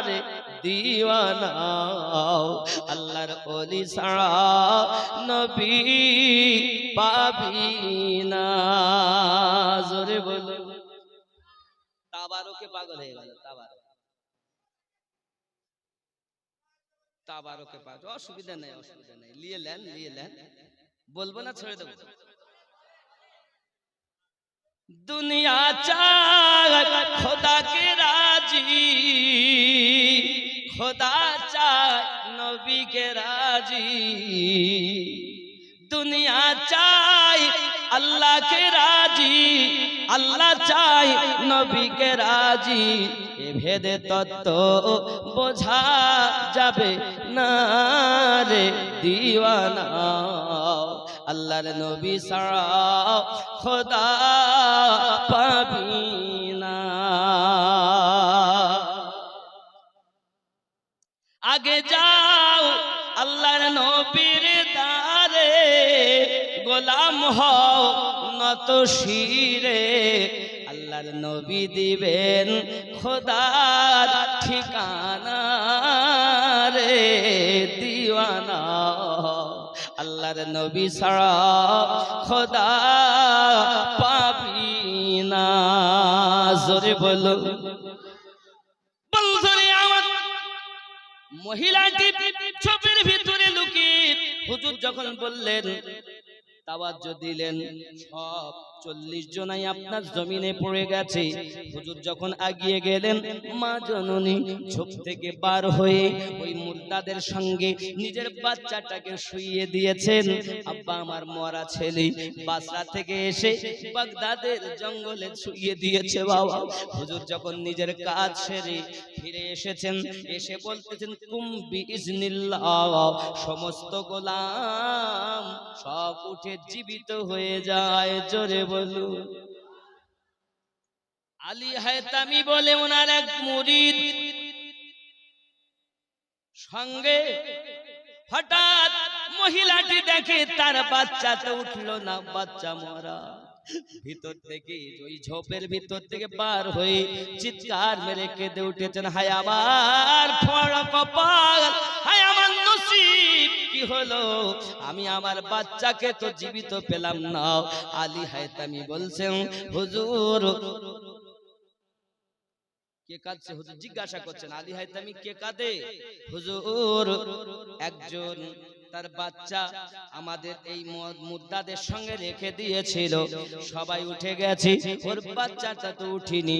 রে দিওয়ানা। আল্লাহর ওলি ছাড়া নবী পাবি না। জোরে বলো। তাবারকে পাগল হয়ে গেল, তাবারকে পাগল। অসুবিধা নেই, অসুবিধা নেই, লিয়ে নেন, লিয়ে নেন, বলবো না ছেড়ে দেবো। দুনিয়া চায় খোদা কে রাজি, খোদা চায় নবী কে রাজি। দুনিয়া চায় আল্লাহ কে রাজি, আল্লাহ চায় নবী কে রাজি। এ ভেদে তত্ত্ব বোঝা যাবে না রে দিওয়ানা, আল্লাহর নবী ছাড়া খোদা পাবি না। আগে যাও আল্লাহর নবীর দারে, গোলাম হও নত শিরে, আল্লাহর নবী দিবেন খোদার ঠিকানা রে দিওয়ানা। আল্লাহর নবী ছাড়া খোদা পাবি না। জোরে বলো। বন্ধুরে আমার মহিলাটি ঝোপের ভিতরে লুকিয়ে হুজুর যখন বললেন, তাওয়াজ্জু দিলেন, সব 40 জনাই আপনার জমিনে পড়ে গেছে। হুজুর যখন আগিয়ে গেলেন, মা জননী ঝোপ থেকে বার হয়ে ওই মুর্দাদের সঙ্গে নিজের বাচ্চাটাকে শুইয়ে দিয়েছেন। আব্বা আমার মরা ছেলে বাসরা থেকে এসে বাগদাদের জঙ্গলে শুইয়ে দিয়েছে বাবা। হুজুর যখন নিজের কাজ সেরে ফিরে এসেছেন, এসে বলতেছেন, কুম বিইজনিল্লাহ, সমস্ত গোলাম সব উঠে জীবিত হয়ে যায়। জোরে বলুন। আলী হায়তামি বলে ওনার এক মুরিদ সঙ্গে হঠাৎ মহিলাটি দেখে তার বাচ্চা তো উঠলো না, বাচ্চা মরা। ভিতর থেকে ওই ঝোপের ভিতর থেকে বার হয়ে চিৎকার মেরে কেঁদে উঠেছেন, হায় আমার ফড়া কপাল, হায় আমার নসিব, কি হলো, আমি আমার বাচ্চাকে তো জীবিত পেলাম না। আলী হায়তামি বলছেন, হুজুর কে কাঁদছে? হুজুর জিজ্ঞাসা করছেন, আলী হায়তামি কে কাঁদে? হুজুর একজন তার বাচ্চা আমাদের এই মুর্দাদের সঙ্গে রেখে দিয়েছিল, সবাই উঠে গেছে, ওর বাচ্চাটা তো উঠিনি।